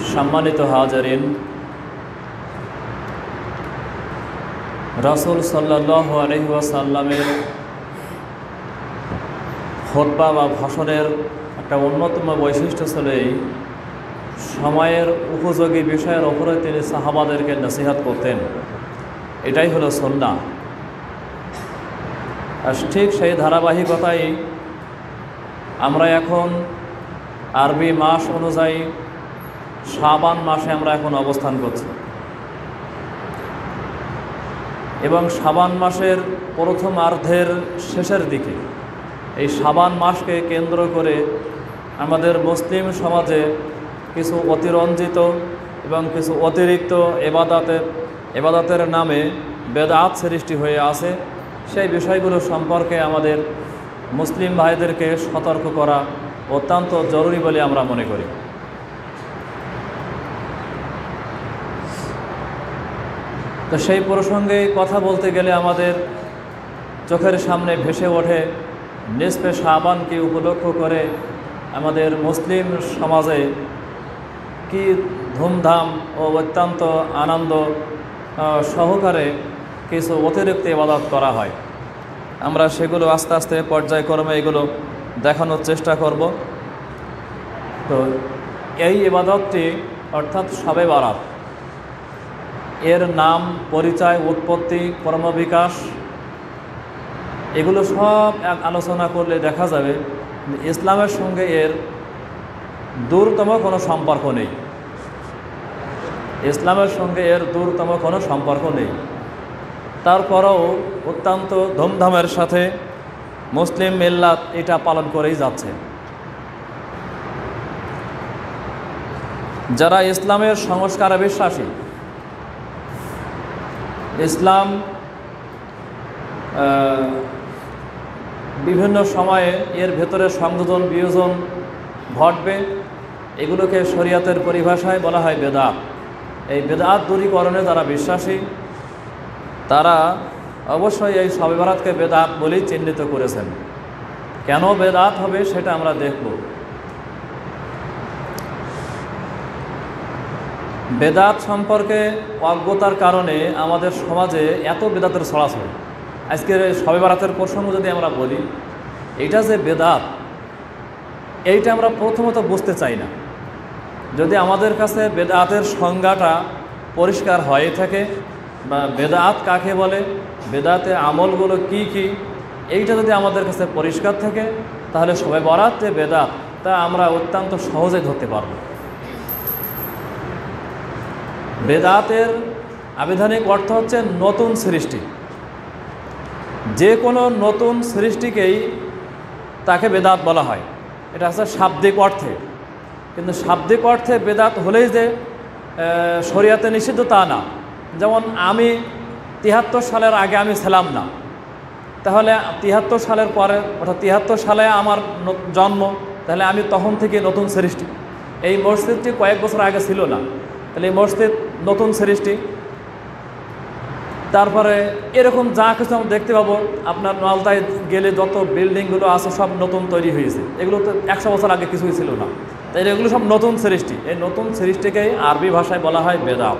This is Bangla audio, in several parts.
সম্মানিত হাজারিন, রাসূল সাল্লাল্লাহু আলাইহি ওয়াসাল্লামের খুতবা বা ভাষণের একটা অন্যতম বৈশিষ্ট্য ছিল এই সময়ের উপযোগী বিষয়ের ওপরে তিনি সাহাবাদেরকে নসিহত করতেন। এটাই হলো সুন্নাহ। আর ঠিক সেই ধারাবাহিকতাই আমরা এখন আরবি মাস অনুযায়ী শাবান মাসে আমরা এখন অবস্থান করছি এবং শাবান মাসের প্রথমার্ধের শেষের দিকে এই শাবান মাসকে কেন্দ্র করে আমাদের মুসলিম সমাজে কিছু অতিরঞ্জিত এবং কিছু অতিরিক্ত এবাদতের নামে বেদাত সৃষ্টি হয়ে আছে। সেই বিষয়গুলো সম্পর্কে আমাদের মুসলিম ভাইদেরকে সতর্ক করা অত্যন্ত জরুরি বলে আমরা মনে করি। তো সেই প্রসঙ্গে কথা বলতে গেলে আমাদের চোখের সামনে ভেসে ওঠে নিসফে শাবানকে উপলক্ষ করে আমাদের মুসলিম সমাজে কি ধুমধাম ও অত্যন্ত আনন্দ সহকারে কিছু অতিরিক্ত ইবাদত করা হয়। আমরা সেগুলো আস্তে আস্তে পর্যায়ক্রমে এগুলো দেখানোর চেষ্টা করব। তো এই ইবাদতটি অর্থাৎ শবে বারাত, এর নাম, পরিচয়, উৎপত্তি, কর্মবিকাশ এগুলো সব এক আলোচনা করলে দেখা যাবে ইসলামের সঙ্গে এর দূরতম কোনো সম্পর্ক নেই। ইসলামের সঙ্গে এর দূরতম কোনো সম্পর্ক নেই। তারপরেও অত্যন্ত ধুমধামের সাথে মুসলিম মিল্লাত এটা পালন করেই যাচ্ছে। যারা ইসলামের সংস্কারে বিশ্বাসী, ইসলাম বিভিন্ন সময়ে এর ভেতরে সংযোজন বিয়োজন ঘটবে, এগুলোকে শরিয়াতের পরিভাষায় বলা হয় বেদাত। এই বেদাত দূরীকরণে যারা বিশ্বাসী তারা অবশ্যই এই শবে বারাতকে বেদাত বলেই চিহ্নিত করেছেন। কেন বেদাত হবে সেটা আমরা দেখব। বেদাত সম্পর্কে অজ্ঞতার কারণে আমাদের সমাজে এত বেদাতের ছড়াছড়ি। আজকের শবে বারাতের প্রসঙ্গ যদি আমরা বলি, এটা যে বেদাত এইটা আমরা প্রথমত বুঝতে চাই না। যদি আমাদের কাছে বেদাতের সংজ্ঞাটা পরিষ্কার হয়ে থাকে বা বেদাত কাকে বলে, বেদাতে আমলগুলো কি কি, এইটা যদি আমাদের কাছে পরিষ্কার থাকে তাহলে শবে বারাত যে বেদাত তা আমরা অত্যন্ত সহজে ধরতে পারব। বেদাতের আবিধানিক অর্থ হচ্ছে নতুন সৃষ্টি। যে কোনো নতুন সৃষ্টিকেই তাকে বেদাত বলা হয়। এটা হচ্ছে শাব্দিক অর্থে, কিন্তু শাব্দিক অর্থে বেদাত হলেই যে শরিয়াতে নিষিদ্ধ তা না। যেমন আমি ৭৩ সালের আগে আমি ছিলাম না, তাহলে ৭৩ সালের পরে অর্থাৎ ৭৩ সালে আমার জন্ম, তাহলে আমি তখন থেকে নতুন সৃষ্টি। এই মসজিদটি কয়েক বছর আগে ছিল না, তাহলে এই মসজিদ নতুন সৃষ্টি। তারপরে এরকম যা কিছু আমরা দেখতে পাবো, আপনার নলতায় গেলে যত বিল্ডিংগুলো আছে সব নতুন তৈরি হয়েছে, এগুলো তো ১০০ বছর আগে কিছুই ছিল না। তাই এগুলো সব নতুন সৃষ্টি। এই নতুন সৃষ্টিকেই আরবি ভাষায় বলা হয় বেদাত।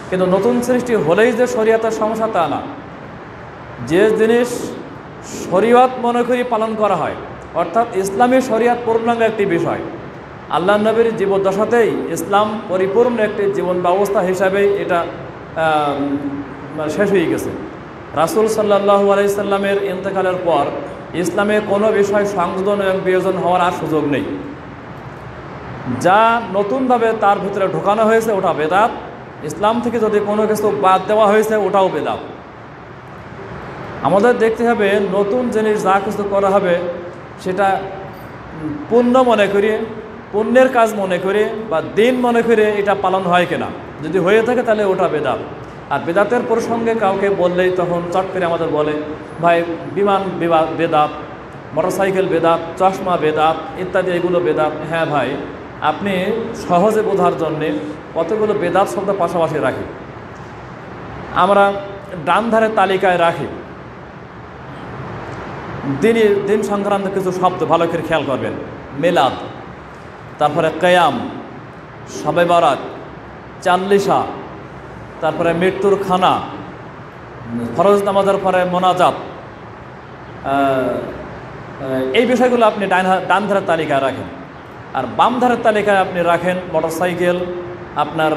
কিন্তু নতুন সৃষ্টি হলেই যে শরিয়াতের সমস্যা তা না। যে জিনিস শরিয়ত মনে করি পালন করা হয়, অর্থাৎ ইসলামী শরিয়ত পূর্ণাঙ্গ একটি বিষয়, আল্লাহ নবীর জীবদ্দশাতেই ইসলাম পরিপূর্ণ একটি জীবন ব্যবস্থা হিসাবেই এটা শেষ হয়ে গেছে। রাসূল সাল্লাল্লাহু আলাইহি সাল্লামের ইন্তেকালের পর ইসলামে কোনো বিষয় সংযোজন এবং বিয়োজন হওয়ার আর সুযোগ নেই। যা নতুনভাবে তার ভিতরে ঢোকানো হয়েছে ওটা বেদাত। ইসলাম থেকে যদি কোনো কিছু বাদ দেওয়া হয়েছে ওটাও বেদাত। আমাদের দেখতে হবে নতুন জিনিস যা কিছু করা হবে সেটা পুণ্য মনে করিয়ে, পুণ্যের কাজ মনে করে বা দিন মনে করে এটা পালন হয় কিনা, যদি হয়ে থাকে তাহলে ওটা বেদাত। আর বেদাতের প্রসঙ্গে কাউকে বললেই তখন চট করে আমাদের বলে, ভাই বিমান বেদাত, মোটরসাইকেল বেদাত, চশমা বেদাত ইত্যাদি, এগুলো বেদাত। হ্যাঁ ভাই, আপনি সহজে বোঝার জন্যে কতগুলো বেদাত শব্দ পাশাপাশি রাখি, আমরা ডান ধারে তালিকায় রাখি। দিন সংক্রান্ত কিছু শব্দ ভালো করে খেয়াল করবেন। মিলাদ, তারপরে কিয়াম, শবে বারাত, চাল্লিশা, তারপরে মৃত্যুর খানা, ফরজ নামাজের পরে মোনাজাত, এই বিষয়গুলো আপনি ডান ধারের তালিকায় রাখেন। আর বাম ধারের তালিকায় আপনি রাখেন মোটরসাইকেল, আপনার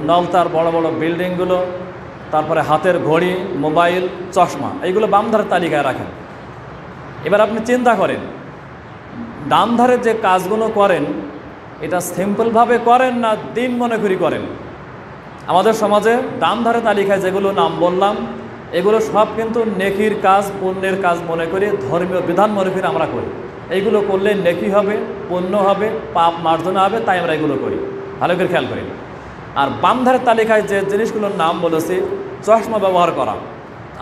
নলতার বড় বড় বিল্ডিংগুলো, তারপরে হাতের ঘড়ি, মোবাইল, চশমা, এইগুলো বাম ধারের তালিকায় রাখেন। এবার আপনি চিন্তা করেন, ডান ধারে যে কাজগুলো করেন এটা সিম্পলভাবে করেন না দিন মনে করি করেন? আমাদের সমাজে ডান ধারে তালিকায় যেগুলো নাম বললাম এগুলো সব কিন্তু নেকির কাজ, পুণ্যের কাজ মনে করি, ধর্মীয় বিধান মনে করি আমরা করি। এইগুলো করলে নেকি হবে, পুণ্য হবে, পাপ মার্জনা হবে, তাই আমরা এগুলো করি। ভালো করে খেয়াল করি। আর বাম ধারের তালিকায় যে জিনিসগুলোর নাম বলেছি, চশমা ব্যবহার করা,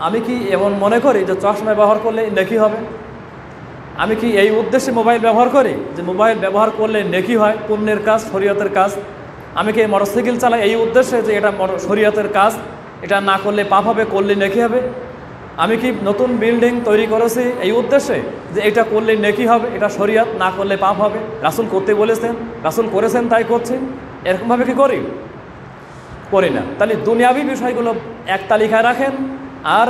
আমি কি এমন মনে করি যে চশমা ব্যবহার করলে নেকি হবে? আমি কি এই উদ্দেশ্যে মোবাইল ব্যবহার করি যে মোবাইল ব্যবহার করলে নেকি হয়, পুণ্যের কাজ, শরীয়তের কাজ? আমি কি মোটরসাইকেল চালাই এই উদ্দেশ্যে যে এটা শরীয়তের কাজ, এটা না করলে পাপ হবে, করলে নেকি হবে? আমি কি নতুন বিল্ডিং তৈরি করেছি এই উদ্দেশ্যে যে এটা করলে নেকি হবে, এটা শরীয়ত, না করলে পাপ হবে? রাসূল করতে বলেছেন, রাসূল করেছেন তাই করছি, এরকমভাবে কি করি? করি না। তাহলে দুনিয়াবি বিষয়গুলো এক তালিকায় রাখেন, আর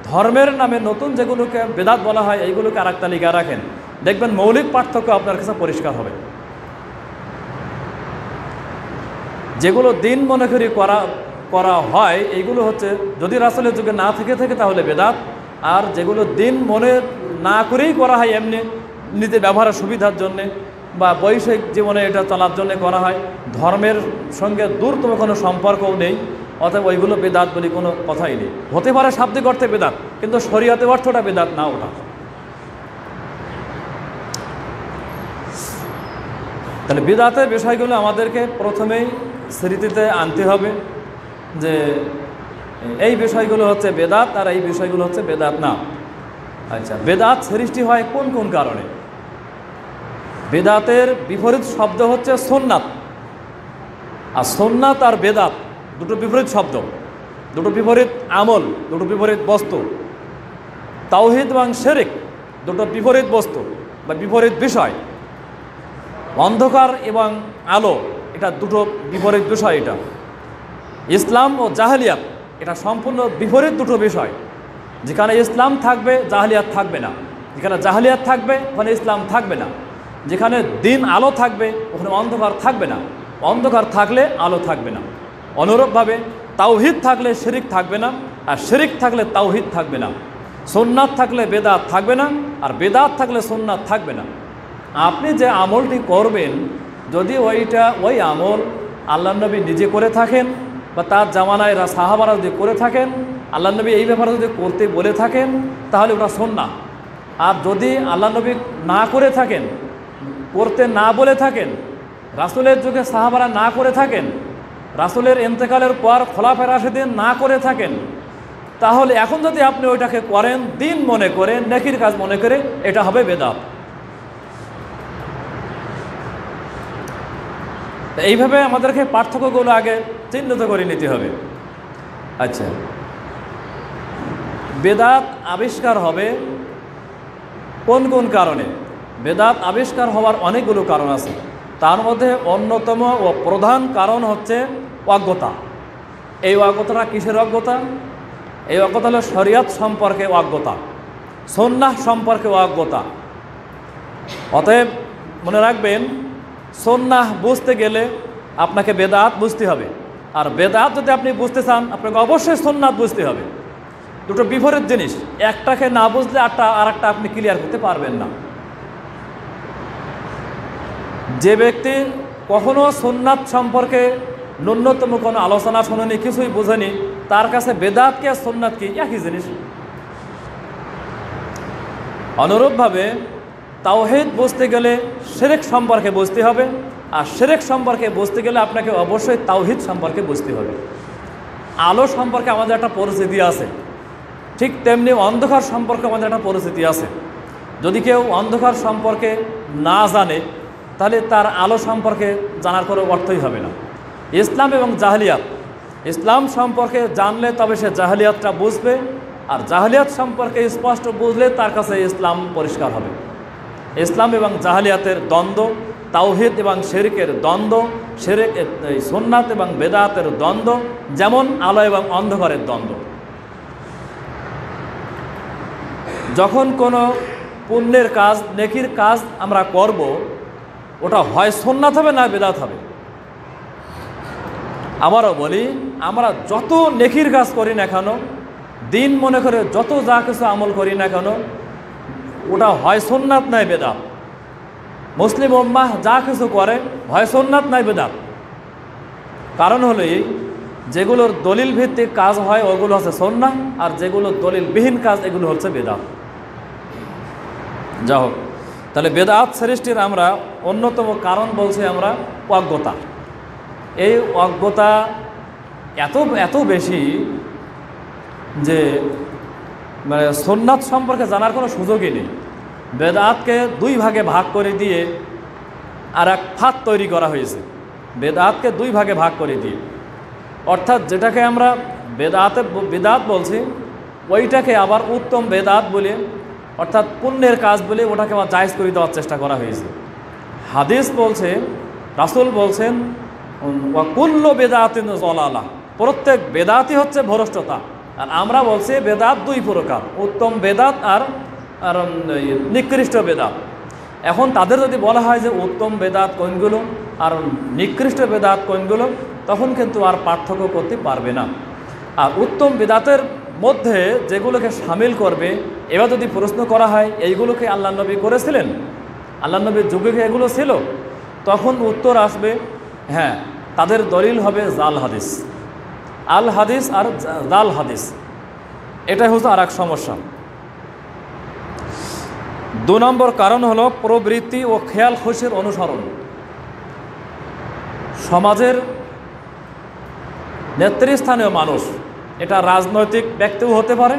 ধর্মের নামে নতুন যেগুলোকে বেদাত বলা হয় এইগুলোকে আর এক তালিকায় রাখেন। দেখবেন মৌলিক পার্থক্য আপনার কাছে পরিষ্কার হবে। যেগুলো দিন মনে করি করা হয় এইগুলো হচ্ছে যদি রাসূলের যুগে না থেকে তাহলে বেদাত, আর যেগুলো দিন মনে না করেই করা হয় এমনি নিজে ব্যবহারের সুবিধার জন্যে বা বৈষয়িক জীবনে এটা চলার জন্য করা হয়, ধর্মের সঙ্গে দূরতম কোনো সম্পর্কও নেই, অতএব ওইগুলো বেদাত বলি কোনো কথাই নেই। হতে পারে শাব্দিক অর্থে বেদাত, কিন্তু শরীয়তের অর্থটা বেদাত না ওটা। তাহলে বেদাতের বিষয়গুলো আমাদেরকে প্রথমেই স্মৃতিতে আনতে হবে যে এই বিষয়গুলো হচ্ছে বেদাত আর এই বিষয়গুলো হচ্ছে বেদাত না। আচ্ছা, বেদাত সৃষ্টি হয় কোন কোন কারণে? বেদাতের বিপরীত শব্দ হচ্ছে সুন্নাত, আর সুন্নাত আর বেদাত দুটো বিপরীত শব্দ, দুটো বিপরীত আমল, দুটো বিপরীত বস্তু। তাওহীদ এবং শিরক দুটো বিপরীত বস্তু বা বিপরীত বিষয়। অন্ধকার এবং আলো এটা দুটো বিপরীত বিষয়। এটা ইসলাম ও জাহেলিয়াত এটা সম্পূর্ণ বিপরীত দুটো বিষয়। যেখানে ইসলাম থাকবে জাহেলিয়াত থাকবে না, যেখানে জাহেলিয়াত থাকবে ওখানে ইসলাম থাকবে না, যেখানে দিন আলো থাকবে ওখানে অন্ধকার থাকবে না, অন্ধকার থাকলে আলো থাকবে না। অনুরূপভাবে তাওহীদ থাকলে শিরক থাকবে না, আর শিরক থাকলে তাওহীদ থাকবে না। সুন্নাত থাকলে বেদাত থাকবে না, আর বেদাত থাকলে সুন্নাত থাকবে না। আপনি যে আমলটি করবেন যদি ওই আমল আল্লাহ নবী নিজে করে থাকেন বা তার জামানায় সাহাবারা যদি করে থাকেন, আল্লাহ নবী এই ব্যাপারে যদি করতে বলে থাকেন তাহলে ওটা সুন্নাহ। আর যদি আল্লাহ নবী না করে থাকেন, করতে না বলে থাকেন, রাসূলের যুগে সাহাবারা না করে থাকেন, রাসূলের ইন্তেকালের পর খোলাফায়ে রাশিদিন না করে থাকেন, তাহলে এখন যদি আপনি ওইটাকে করেন দিন মনে করে, নেকির কাজ মনে করে, এটা হবে বেদাত। এইভাবে আমাদেরকে পার্থক্যগুলো আগে চিহ্নিত করে নিতে হবে। আচ্ছা, বেদাত আবিষ্কার হবে কোন কোন কারণে? বেদাত আবিষ্কার হওয়ার অনেকগুলো কারণ আছে, তার মধ্যে অন্যতম ও প্রধান কারণ হচ্ছে অজ্ঞতা। এই অজ্ঞতাটা কিসের অজ্ঞতা? এই অজ্ঞতা হলো শরীয়ত সম্পর্কে অজ্ঞতা, সুন্নাহ সম্পর্কে অজ্ঞতা। অতএব মনে রাখবেন, সুন্নাহ বুঝতে গেলে আপনাকে বেদাত বুঝতে হবে, আর বেদাত যদি আপনি বুঝতে চান আপনাকে অবশ্যই সুন্নাত বুঝতে হবে। দুটো বিপরীত জিনিস, একটাকে না বুঝলে আর একটা আপনি ক্লিয়ার করতে পারবেন না। যে ব্যক্তি কখনো সুন্নাত সম্পর্কে ন্যূনতম কোনো আলোচনা শোনেনি, কিছুই বোঝেনি, তার কাছে বেদাত কি আর সুন্নাত কি একই জিনিস। অনুরূপভাবে তাওহীদ বুঝতে গেলে শিরক সম্পর্কে বুঝতে হবে, আর শিরক সম্পর্কে বুঝতে গেলে আপনাকে অবশ্যই তাওহীদ সম্পর্কে বুঝতে হবে। আলো সম্পর্কে আমাদের একটা পরিচিতি আছে, ঠিক তেমনি অন্ধকার সম্পর্কে আমাদের একটা পরিচিতি আছে। যদি কেউ অন্ধকার সম্পর্কে না জানে তাহলে তার আলো সম্পর্কে জানার কোনো অর্থই হবে না। ইসলাম এবং জাহেলিয়াত, ইসলাম সম্পর্কে জানলে তবে সে জাহেলিয়াতটা বুঝবে, আর জাহেলিয়াত সম্পর্কে স্পষ্ট বুঝলে তার কাছে ইসলাম পরিষ্কার হবে। ইসলাম এবং জাহেলিয়াতের দ্বন্দ্ব তাওহীদ এবং শিরকের দ্বন্দ্ব, শিরক সুন্নাত এবং বেদাতের দ্বন্দ্ব, যেমন আলো এবং অন্ধকারের দ্বন্দ্ব। যখন কোনো পুণ্যের কাজ, নেকির কাজ আমরা করব, ওটা হয় সুন্নাত হবে না বেদাত হবে। আমারও বলি, আমরা যত নেকির কাজ করি না কেন, দিন মনে করে যত যা কিছু আমল করি না কেন, ওটা হয় সুন্নাত নয় বেদাত। মুসলিম উম্মাহ যা কিছু করে হয় সুন্নাত নয় বেদাত। কারণ হলো এই, যেগুলোর দলিল ভিত্তিক কাজ হয় ওগুলো হচ্ছে সুন্নাহ, আর যেগুলো দলিলবিহীন কাজ এগুলো হচ্ছে বেদাত। যা হোক, তাহলে বেদাত সৃষ্টির আমরা অন্যতম কারণ বলছি আমরা অজ্ঞতা। এই অজ্ঞতা এত বেশি যে মানে সুন্নাত সম্পর্কে জানার কোনো সুযোগই নেই। বেদাতকে দুই ভাগে ভাগ করে দিয়ে আর এক ফাঁদ তৈরি করা হয়েছে। বেদাতকে দুই ভাগে ভাগ করে দিয়ে, অর্থাৎ যেটাকে আমরা বেদাত বলছি, ওইটাকে আবার উত্তম বেদাত বলে, অর্থাৎ পুণ্যের কাজ বলে ওটাকে আবার জায়েজ করে দেওয়ার চেষ্টা করা হয়েছে। হাদিস বলছে, রাসূল বলছেন, কুল্লু বেদাতিন যালালাহ, প্রত্যেক বেদাতই হচ্ছে ভ্রষ্টতা। আর আমরা বলছি বেদাত দুই প্রকার, উত্তম বেদাত আর নিকৃষ্ট বেদাত। এখন তাদের যদি বলা হয় যে উত্তম বেদাত কোনগুলো আর নিকৃষ্ট বেদাত কোনগুলো, তখন কিন্তু আর পার্থক্য করতে পারবে না। আর উত্তম বেদাতের মধ্যে যেগুলোকে সামিল করবে, এবার যদি প্রশ্ন করা হয় এইগুলোকে আল্লাহ নবী করেছিলেন, আল্লাহ নবীর যুগে কি এগুলো ছিল, তখন উত্তর আসবে হ্যাঁ, তাদের দলিল হবে জাল হাদিস। আল হাদিস আর জাল হাদিস, এটাই হচ্ছে আর এক সমস্যা। 2 নম্বর কারণ হলো প্রবৃত্তি ও খেয়াল খুশির অনুসরণ। সমাজের নেতৃস্থানীয় মানুষ, এটা রাজনৈতিক ব্যক্তিও হতে পারে,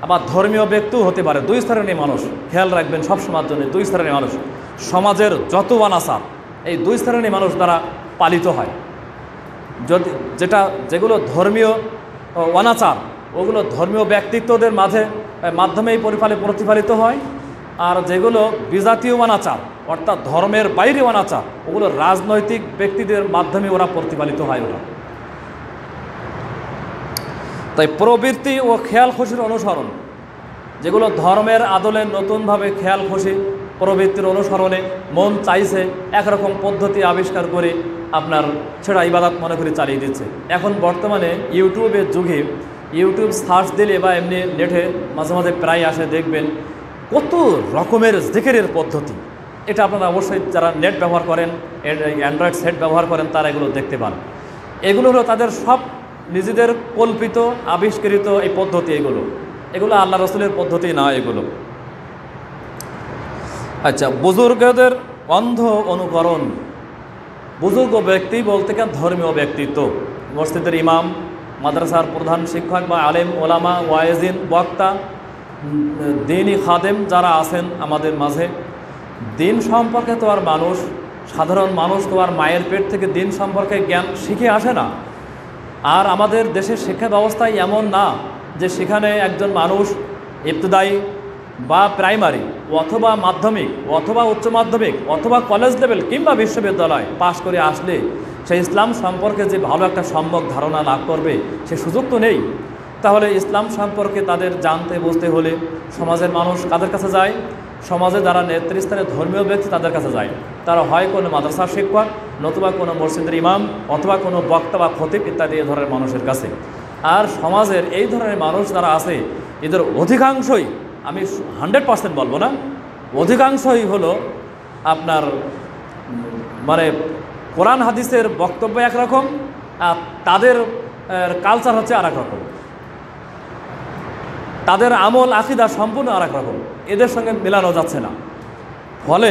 আবার ধর্মীয় ব্যক্তিও হতে পারে। 2 শ্রেণীর মানুষ, খেয়াল রাখবেন সবসময়ের জন্য, 2 শ্রেণীর মানুষ। সমাজের যত অনাচার এই 2 শ্রেণীর মানুষ দ্বারা পালিত হয়। যেগুলো ধর্মীয় অনাচার, ওগুলো ধর্মীয় ব্যক্তিত্বদের মাধ্যমেই প্রতিফলিত হয়। আর যেগুলো বিজাতীয় অনাচার, অর্থাৎ ধর্মের বাইরে অনাচার, ওগুলো রাজনৈতিক ব্যক্তিদের মাধ্যমে ওরা প্রতিফলিত হয়। তাই প্রবৃত্তি ও খেয়াল খুশির অনুসরণ, যেগুলো ধর্মের আদলে নতুনভাবে খেয়াল খুশি প্রবৃত্তির অনুসরণে মন চাইছে একরকম পদ্ধতি আবিষ্কার করে আপনার ছেড়া ইবাদত মনে করে চালিয়ে দিচ্ছে। এখন বর্তমানে ইউটিউবের যুগে ইউটিউব সার্চ দিলে বা এমনি নেটে মাঝে মাঝে প্রায় আসে, দেখবেন কত রকমের জিকিরের পদ্ধতি। এটা আপনারা অবশ্যই যারা নেট ব্যবহার করেন, অ্যান্ড্রয়েড সেট ব্যবহার করেন, তারা এগুলো দেখতে পান। এগুলো হলো তাদের সব নিজেদের কল্পিত আবিষ্কৃত এই পদ্ধতি। এগুলো আল্লাহ রসুলের পদ্ধতি না এগুলো। আচ্ছা, বুজুর্গদের অন্ধ অনুকরণ। বুজুর্গ ব্যক্তি বলতে কেন ধর্মীয় ব্যক্তিত্ব, মসজিদের ইমাম, মাদ্রাসার প্রধান শিক্ষক বা আলেম, ওলামা, ওয়াইজিন, বক্তা, দিনই খাদেম যারা আছেন আমাদের মাঝে, দিন সম্পর্কে তো আর মানুষ, সাধারণ মানুষ তো আর মায়ের পেট থেকে দিন সম্পর্কে জ্ঞান শিখে আসে না। আর আমাদের দেশের শিক্ষা ব্যবস্থায় এমন না যে সেখানে একজন মানুষ ইবতদায়ী বা প্রাইমারি অথবা মাধ্যমিক অথবা উচ্চ মাধ্যমিক অথবা কলেজ লেভেল কিংবা বিশ্ববিদ্যালয় পাশ করে আসলে সে ইসলাম সম্পর্কে যে ভালো একটা সম্যক ধারণা লাভ করবে, সে সুযোগ তো নেই। তাহলে ইসলাম সম্পর্কে তাদের জানতে বুঝতে হলে সমাজের মানুষ কাদের কাছে যায়? সমাজে যারা নেতৃস্থানে ধর্মীয় ব্যক্তি তাদের কাছে যায়। তারা হয় কোনো মাদ্রাসার শিক্ষক, নতুবা কোনো মসজিদের ইমাম, অথবা কোনো বক্তা বা খতিব ইত্যাদি এ ধরনের মানুষের কাছে। আর সমাজের এই ধরনের মানুষ যারা আছে, এদের অধিকাংশই, আমি 100% বলবো না, অধিকাংশই হলো আপনার মানে কোরআন হাদিসের বক্তব্য একরকম, আর তাদের কালচার হচ্ছে আর এক রকম, তাদের আমল আকিদা সম্পূর্ণ আর এক রকম, এদের সঙ্গে মেলানো যাচ্ছে না। ফলে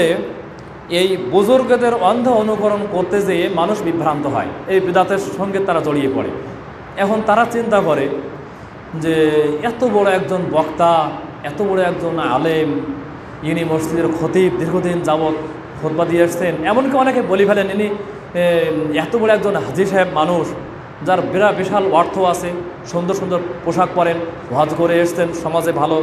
এই বুজুর্গদের অন্ধ অনুকরণ করতে যেয়ে মানুষ বিভ্রান্ত হয়, এই বিদাতের সঙ্গে তারা জড়িয়ে পড়ে। এখন তারা চিন্তা করে যে এত বড় একজন বক্তা, এত বড় একজন আলেম, ইনি মসজিদের খতিব, দীর্ঘদিন যাবৎ খুতবা দিয়ে এসছেন, এমনকি অনেকে বলি ফেলেন ইনি এত বড় একজন হাজী সাহেব মানুষ, যার বিশাল অর্থ আছে, সুন্দর সুন্দর পোশাক পরেন, হজ করে এসছেন, সমাজে ভালো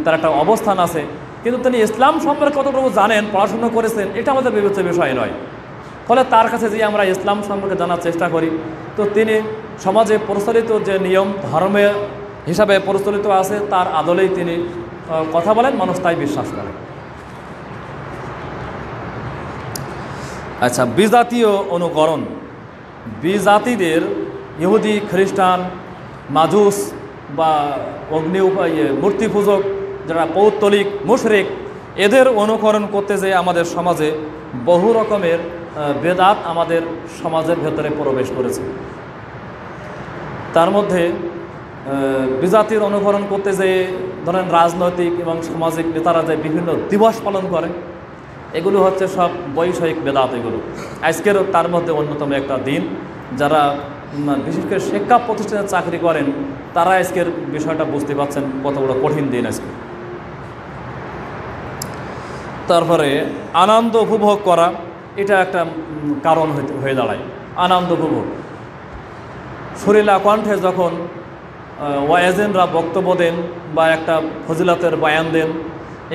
তার একটা অবস্থান আছে, কিন্তু তিনি ইসলাম সম্পর্কে কতটুকু জানেন, পড়াশুনো করেছেন, এটা আমাদের বিবেচ্য বিষয় নয়। ফলে তার কাছে যে আমরা ইসলাম সম্পর্কে জানার চেষ্টা করি, তো তিনি সমাজে প্রচলিত যে নিয়ম ধর্মে হিসাবে প্রচলিত আছে তার আদলেই তিনি কথা বলেন, মানুষ তাই বিশ্বাস করে। আচ্ছা, বিজাতীয় অনুকরণ। বিজাতিদের ইহুদি, খ্রিস্টান, মাজুস বা অগ্নি মূর্তি পূজক যারা পৌত্তলিক, মুশরিক, এদের অনুকরণ করতে যে আমাদের সমাজে বহু রকমের বেদাত আমাদের সমাজের ভেতরে প্রবেশ করেছে। তার মধ্যে বিজাতির অনুকরণ করতে যে ধরেন রাজনৈতিক এবং সামাজিক নেতারা যে বিভিন্ন দিবস পালন করে, এগুলো হচ্ছে সব বৈষয়িক বেদাত। এগুলো আজকেরও তার মধ্যে অন্যতম একটা দিন। যারা বিশেষ করে শিক্ষা প্রতিষ্ঠানে চাকরি করেন তারা আজকের বিষয়টা বুঝতে পারছেন কত বড় কঠিন দিন আজকে। তারপরে আনন্দ উপভোগ করা, এটা একটা কারণ হয়ে দাঁড়ায়। আনন্দ উপভোগ, সুরিলা কণ্ঠে যখন ওয়াইজেনরা বক্তব্য দেন বা একটা ফজিলতের বয়ান দেন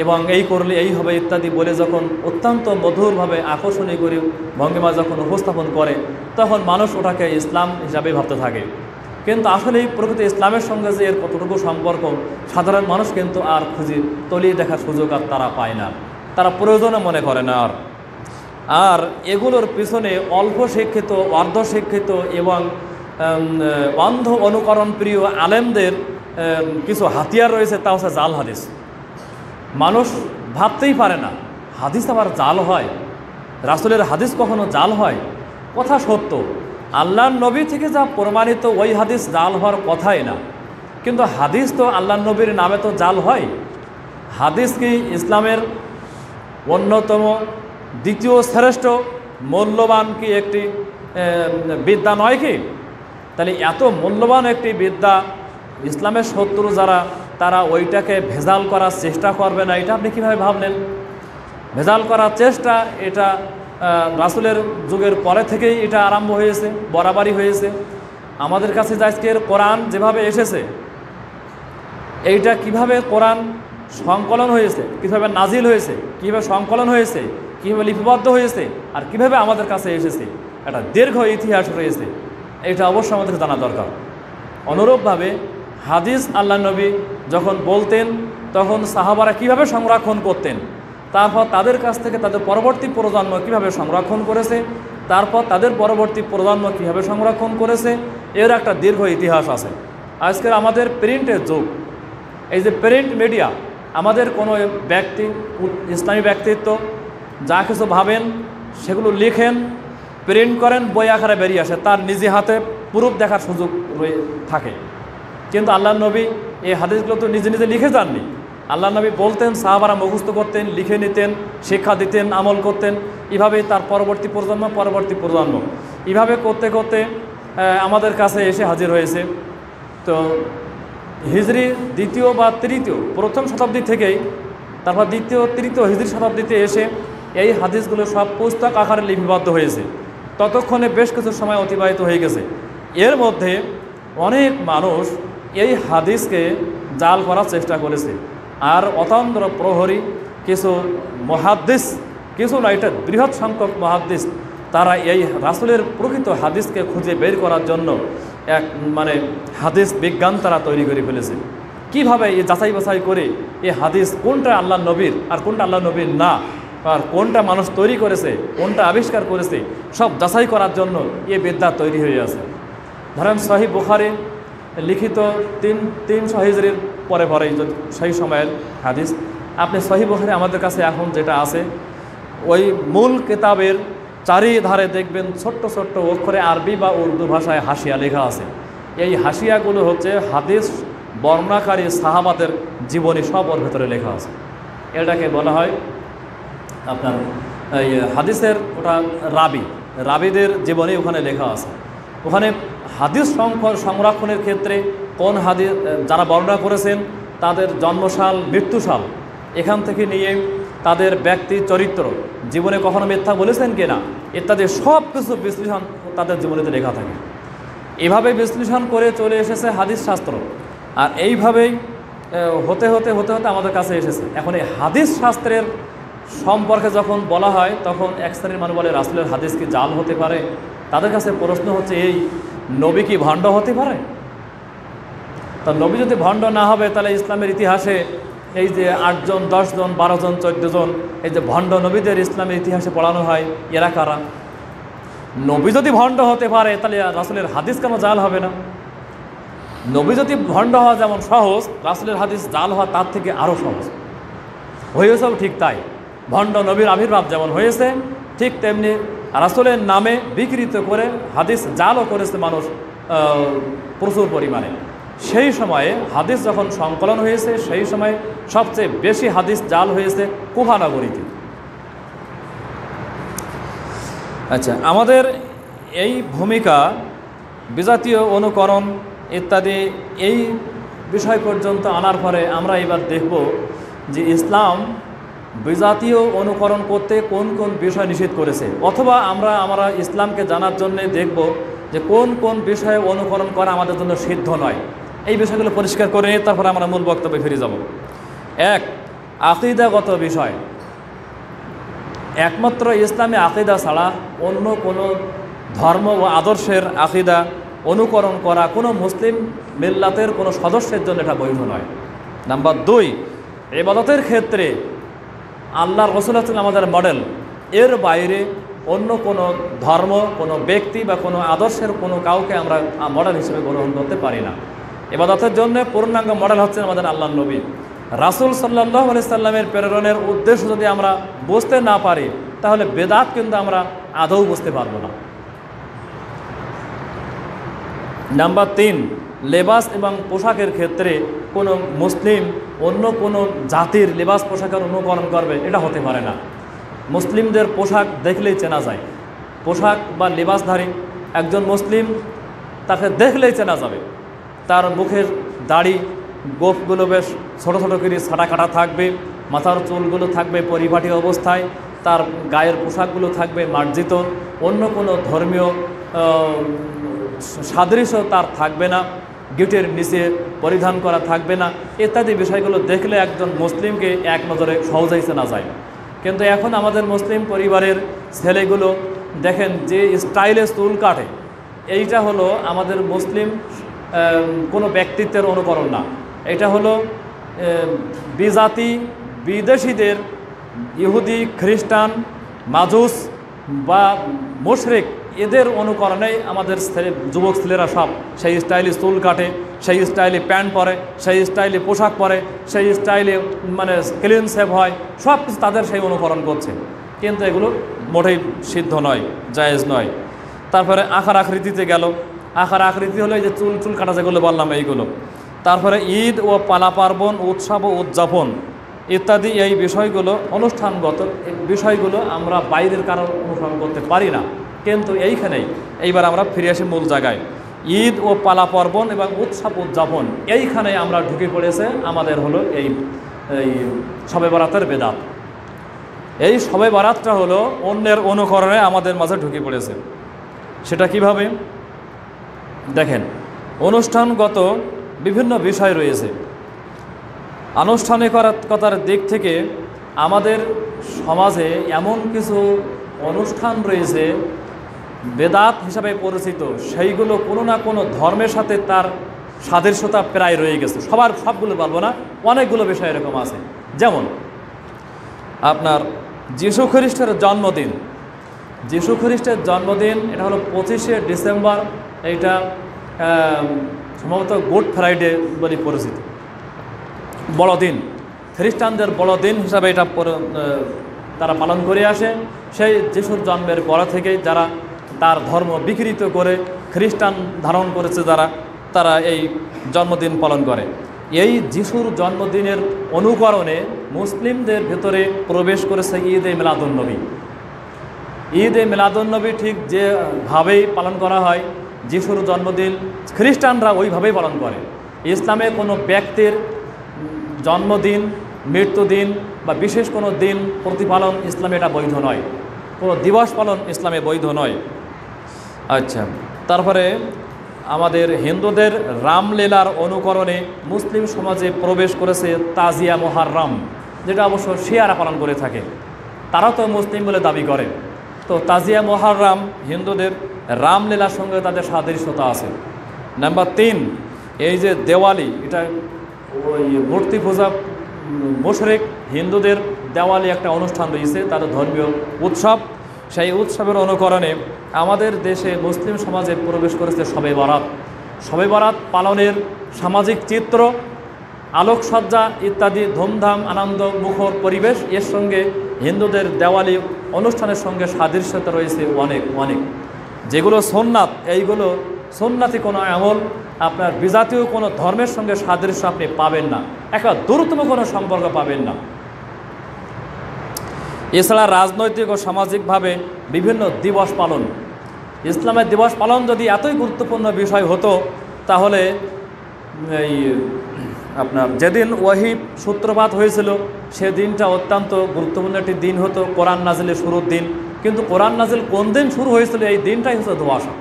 এবং এই করলে এই হবে ইত্যাদি বলে যখন অত্যন্ত মধুরভাবে আকর্ষণীয় করে ভঙ্গিমা যখন উপস্থাপন করে, তখন মানুষ ওটাকে ইসলাম হিসাবে ভাবতে থাকে। কিন্তু আসলেই প্রকৃত ইসলামের সঙ্গে যে এর কতটুকু সম্পর্ক সাধারণ মানুষ কিন্তু আর খুঁজে তলিয়ে দেখার সুযোগ আর তারা পায় না, তারা প্রয়োজনও মনে করে না। আর এগুলোর পিছনে অল্প শিক্ষিত, অর্ধশিক্ষিত এবং অন্ধ অনুকরণ প্রিয় আলেমদের কিছু হাতিয়ার রয়েছে, তা হচ্ছে জাল হাদিস। মানুষ ভাবতেই পারে না হাদিস আবার জাল হয়, রাসূলের হাদিস কখনো জাল হয়। কথা সত্য, আল্লাহর নবী থেকে যা প্রমাণিত ওই হাদিস জাল হওয়ার কথাই না, কিন্তু হাদিস তো আল্লাহর নবীর নামে তো জাল হয়। হাদিস কি ইসলামের অন্যতম দ্বিতীয় শ্রেষ্ঠ মূল্যবান কি একটি বিদ্যা নয় কি? তাহলে এত মূল্যবান একটি বিদ্যা ইসলামের শত্রু যারা, তারা ওইটাকে ভেজাল করার চেষ্টা করবে না, এটা আপনি কীভাবে ভাবলেন? ভেজাল করার চেষ্টা এটা রাসূলের যুগের পরে থেকেই এটা আরম্ভ হয়েছে, বরাবরই হয়েছে। আমাদের কাছে আজকের কোরআন যেভাবে এসেছে, এইটা কিভাবে কোরআন সংকলন হয়েছে, কীভাবে নাজিল হয়েছে, কীভাবে সংকলন হয়েছে, কীভাবে লিপিবদ্ধ হয়েছে, আর কিভাবে আমাদের কাছে এসেছে, একটা দীর্ঘ ইতিহাস রয়েছে। এটা অবশ্যই আমাদের জানা দরকার। অনুরূপভাবে হাদিস আল্লাহ নবী যখন বলতেন তখন সাহাবারা কিভাবে সংরক্ষণ করতেন, তারপর তাদের কাছ থেকে তাদের পরবর্তী প্রজন্ম কিভাবে সংরক্ষণ করেছে, তারপর তাদের পরবর্তী প্রজন্ম কীভাবে সংরক্ষণ করেছে, এর একটা দীর্ঘ ইতিহাস আছে। আজকের আমাদের প্রিন্টের যুগ, এই যে প্রিন্ট মিডিয়া, আমাদের কোনো ব্যক্তি, ইসলামী ব্যক্তিত্ব যা কিছু ভাবেন সেগুলো লিখেন, প্রিন্ট করেন, বই আকারে বেরিয়ে আসে, তার নিজে হাতে প্রুফ দেখার সুযোগ থাকে। কিন্তু আল্লাহ নবী এই হাদিসগুলো তো নিজে নিজে লিখে যাননি। আল্লাহ নবী বলতেন, সাহাবারা মুখস্থ করতেন, লিখে নিতেন, শিক্ষা দিতেন, আমল করতেন। এভাবেই তার পরবর্তী প্রজন্ম এভাবে করতে করতে আমাদের কাছে এসে হাজির হয়েছে। তো হিজরি দ্বিতীয় বা তৃতীয়, প্রথম শতাব্দী থেকেই, তারপর দ্বিতীয় তৃতীয় হিজরি শতাব্দীতে এসে এই হাদিসগুলো সব পুস্তক আকারে লিপিবদ্ধ হয়েছে। ততক্ষণে বেশ কিছু সময় অতিবাহিত হয়ে গেছে। এর মধ্যে অনেক মানুষ এই হাদিসকে জাল করার চেষ্টা করেছে। আর অতন্ত্র প্রহরী কিছু মুহাদ্দিস, কিছু না, এটা বৃহৎ সংখ্যক মুহাদ্দিস, তারা এই রাসূলের প্রকৃত হাদিসকে খুঁজে বের করার জন্য এক হাদিস বিজ্ঞান তারা তৈরি করে ফেলেছে। কিভাবে এই যাচাই বাছাই করে এই হাদিস কোনটা আল্লাহ নবীর আর কোনটা আল্লাহ নবীর না, আর কোনটা মানুষ তৈরি করেছে, কোনটা আবিষ্কার করেছে, সব যাচাই করার জন্য এই বিদ্যা তৈরি হয়ে আছে। ধরেন সহিহ বুখারী লিখিত 300 হিজরির পরে সেই সময়ের হাদিস। আপনি সহিহ বুখারী আমাদের কাছে এখন যেটা আছে, ওই মূল কিতাবের চারিধারে দেখবেন ছোট্ট ছোট্ট অক্ষরে আরবি বা উর্দু ভাষায় হাসিয়া লেখা আছে। এই হাসিয়াগুলো হচ্ছে হাদিস বর্ণনাকারী সাহাবাদের জীবনী, সব ওর ভেতরে লেখা আছে। এটাকে বলা হয় আপনার এই হাদিসের ওটা রাবিদের জীবনী ওখানে লেখা আছে। ওখানে হাদিস সংরক্ষণের ক্ষেত্রে কোন হাদিস যারা বর্ণনা করেছেন তাদের জন্মসাল, মৃত্যুসাল, এখান থেকে নিয়ে তাদের ব্যক্তি চরিত্র, জীবনে কখনো মিথ্যা বলেছেন কিনা ইত্যাদি সব কিছু বিশ্লেষণ তাদের জীবনীতে লেখা থাকে। এভাবে বিশ্লেষণ করে চলে এসেছে হাদিস শাস্ত্র। আর এইভাবেই হতে হতে হতে হতে আমাদের কাছে এসেছে। এখন এই হাদিস শাস্ত্রের সম্পর্কে যখন বলা হয় তখন এক শ্রেণীর মানুষ বলে রাসূলের হাদিস কি জাল হতে পারে? তাদের কাছে প্রশ্ন হচ্ছে, এই নবী কি ভণ্ড হতে পারে? তা নবী যদি ভণ্ড না হবে তাহলে ইসলামের ইতিহাসে এই যে 8 জন 10 জন 12 জন 14 জন এই যে ভণ্ড নবীদের ইসলামের ইতিহাসে পড়ানো হয়, এরা কারা? নবী যদি ভণ্ড হতে পারে তাহলে রাসূলের হাদিস কেন জাল হবে না? নবী যদি ভণ্ড হওয়া যেমন সহজ, রাসূলের হাদিস জাল হওয়া তার থেকে আরও সহজ। হয়েছেও ঠিক তাই। ভণ্ড নবীর আবির্ভাব যেমন হয়েছে, ঠিক তেমনি রাসূলের নামে বিকৃত করে হাদিস জালও করেছে মানুষ প্রচুর পরিমাণে। সেই সময়ে হাদিস যখন সংকলন হয়েছে, সেই সময় সবচেয়ে বেশি হাদিস জাল হয়েছে কুফা নগরীতে। আচ্ছা, আমাদের এই ভূমিকা বিজাতীয় অনুকরণ ইত্যাদি এই বিষয় পর্যন্ত আনার পরে আমরা এবার দেখব যে ইসলাম বিজাতীয় অনুকরণ করতে কোন কোন বিষয় নিষেধ করেছে, অথবা আমরা ইসলামকে জানার জন্য দেখব যে কোন কোন বিষয়ে অনুকরণ করা আমাদের জন্য সিদ্ধ নয়। এই বিষয়গুলো পরিষ্কার করে নিয়ে তারপরে আমরা মূল বক্তব্যে ফিরে যাব। এক, আকীদাগত বিষয়। একমাত্র ইসলামী আকীদা ছাড়া অন্য কোনো ধর্ম ও আদর্শের আকীদা অনুকরণ করা কোনো মুসলিম মিল্লাতের কোনো সদস্যের জন্য এটা বৈধ নয়। নাম্বার 2, ইবাদতের ক্ষেত্রে আল্লাহর রাসূল আমাদের মডেল, এর বাইরে অন্য কোনো ধর্ম, কোনো ব্যক্তি বা কোনো আদর্শের কোনো কাউকে আমরা মডেল হিসেবে গ্রহণ করতে পারি না। ইবাদতের জন্য পূর্ণাঙ্গ মডেল হচ্ছেন আমাদের আল্লাহর নবী। রাসূল সাল্লাল্লাহু আলাইহি সাল্লামের প্রেরণের উদ্দেশ্য যদি আমরা বুঝতে না পারি তাহলে বেদাত কিন্তু আমরা আদৌ বুঝতে পারবো না। নাম্বার 3, লেবাস এবং পোশাকের ক্ষেত্রে কোনো মুসলিম অন্য কোনো জাতির লেবাস পোশাকের অনুকরণ করবে, এটা হতে পারে না। মুসলিমদের পোশাক দেখলেই চেনা যায়। পোশাক বা লেবাসধারী একজন মুসলিম, তাকে দেখলেই চেনা যাবে। তার মুখের দাড়ি গোফগুলো বেশ ছোটো ছোটো করে ছাটা কাটা থাকবে, মাথার চুলগুলো থাকবে পরিপাটি অবস্থায়, তার গায়ের পোশাকগুলো থাকবে মার্জিত, অন্য কোনো ধর্মীয় সাদৃশ্য তার থাকবে না, গিটের নিচে পরিধান করা থাকবে না, ইত্যাদি বিষয়গুলো দেখলে একজন মুসলিমকে এক নজরে সহজেই চেনা যায়। কিন্তু এখন আমাদের মুসলিম পরিবারের ছেলেগুলো দেখেন যে স্টাইলে চুল কাটে, এইটা হলো আমাদের মুসলিম কোনো ব্যক্তিত্বের অনুকরণ না। এটা হলো বিজাতি বিদেশিদের, ইহুদি, খ্রিস্টান, মাজুস বা মুশরিক, এদের অনুকরণে আমাদের যুবক ছেলেরা সব সেই স্টাইলে চুল কাটে, সেই স্টাইলে প্যান্ট পরে, সেই স্টাইলে পোশাক পরে, সেই স্টাইলে মানে ক্লিন সেভ হয়, সব কিছু তাদের সেই অনুকরণ করছে। কিন্তু এগুলো মোটেই সিদ্ধ নয়, জায়েজ নয়। তারপরে আকার আকৃতিতে গেল। আকার আকৃতি হলো এই যে চুল চুল কাটা যেগুলো বললাম এইগুলো। তারপরে ঈদ ও পালা পার্বণ, উৎসব ও উদযাপন ইত্যাদি এই বিষয়গুলো, অনুষ্ঠানগত বিষয়গুলো আমরা বাইরের কারণ অনুসরণ করতে পারি না। কিন্তু এইবার আমরা ফিরে আসি মূল জায়গায়। ঈদ ও পালা পার্বণ এবং উৎসব উদযাপন, এইখানে আমরা ঢুকে পড়েছে আমাদের হলো এই শবে বরাতের বেদাত। এই শবে বরাতটা হলো অন্যের অনুকরণে আমাদের মাঝে ঢুকে পড়েছে। সেটা কিভাবে? দেখেন, অনুষ্ঠানগত বিভিন্ন বিষয় রয়েছে। আনুষ্ঠানিকতার দিক থেকে আমাদের সমাজে এমন কিছু অনুষ্ঠান রয়েছে বেদাত হিসাবে পরিচিত, সেইগুলো কোনো না কোনো ধর্মের সাথে তার সাদৃশ্যতা প্রায় রয়ে গেছে। সবগুলো বলবো না, অনেকগুলো বিষয় এরকম আছে। যেমন আপনার যীশু খ্রিস্টের জন্মদিন। যীশু খ্রিস্টের জন্মদিন এটা হলো 25শে ডিসেম্বর। এইটা সম্ভবত গুড ফ্রাইডে বলে পরিচিত, বড়দিন, খ্রিস্টানদের বড়দিন হিসাবে এটা তারা পালন করে আসে। সেই যিশুর জন্মের পর থেকেই যারা তার ধর্ম বিকৃত করে খ্রিস্টান ধারণ করেছে তারা এই জন্মদিন পালন করে। এই যিশুর জন্মদিনের অনুকরণে মুসলিমদের ভেতরে প্রবেশ করেছে ঈদ এ মিলাদুন্নবী। ঈদ এ মিলাদুন্নবী ঠিক যেভাবেই পালন করা হয়, যিশুর জন্মদিন খ্রিস্টানরা ওইভাবেই পালন করে। ইসলামে কোনো ব্যক্তির জন্মদিন, মৃত্যুদিন বা বিশেষ কোনো দিন প্রতিপালন ইসলামে এটা বৈধ নয়, কোনো দিবস পালন ইসলামে বৈধ নয়। আচ্ছা, তারপরে আমাদের হিন্দুদের রামলীলার অনুকরণে মুসলিম সমাজে প্রবেশ করেছে তাজিয়া মুহাররম, যেটা অবশ্য শিয়ারা পালন করে থাকে, তারা তো মুসলিম বলে দাবি করে। তো তাজিয়া মুহাররম হিন্দুদের রামলীলার সঙ্গে তাদের সাদৃশ্যতা আছে। নাম্বার 3, এই যে দেওয়ালি, এটা ওই মূর্তি পূজা মুশরিক হিন্দুদের দেওয়ালি একটা অনুষ্ঠান রয়েছে, তাদের ধর্মীয় উৎসব। সেই উৎসবের অনুকরণে আমাদের দেশে মুসলিম সমাজে প্রবেশ করেছে শবে বরাত। শবে বরাত পালনের সামাজিক চিত্র, আলোকসজ্জা ইত্যাদি ধুমধাম আনন্দ মুখর পরিবেশ, এর সঙ্গে হিন্দুদের দেওয়ালি অনুষ্ঠানের সঙ্গে সাদৃশ্যতা রয়েছে অনেক অনেক। যেগুলো সুন্নাত, এইগুলো সুন্নাতি কোনো আমল আপনার বিজাতীয় কোনো ধর্মের সঙ্গে সাদৃশ্য আপনি পাবেন না, একটা দূরতম কোনো সম্পর্ক পাবেন না। এছাড়া রাজনৈতিক ও সামাজিকভাবে বিভিন্ন দিবস পালন, ইসলামের দিবস পালন যদি এতই গুরুত্বপূর্ণ বিষয় হতো, তাহলে এই আপনার যেদিন ওয়াহি সূত্রপাত হয়েছিল সেদিনটা অত্যন্ত গুরুত্বপূর্ণ একটি দিন হতো, কোরআন নাজিলের শুরুর দিন। কিন্তু কোরআন নাজিল কোন দিন শুরু হয়েছিল এই দিনটাই হচ্ছে ধোঁয়াশা,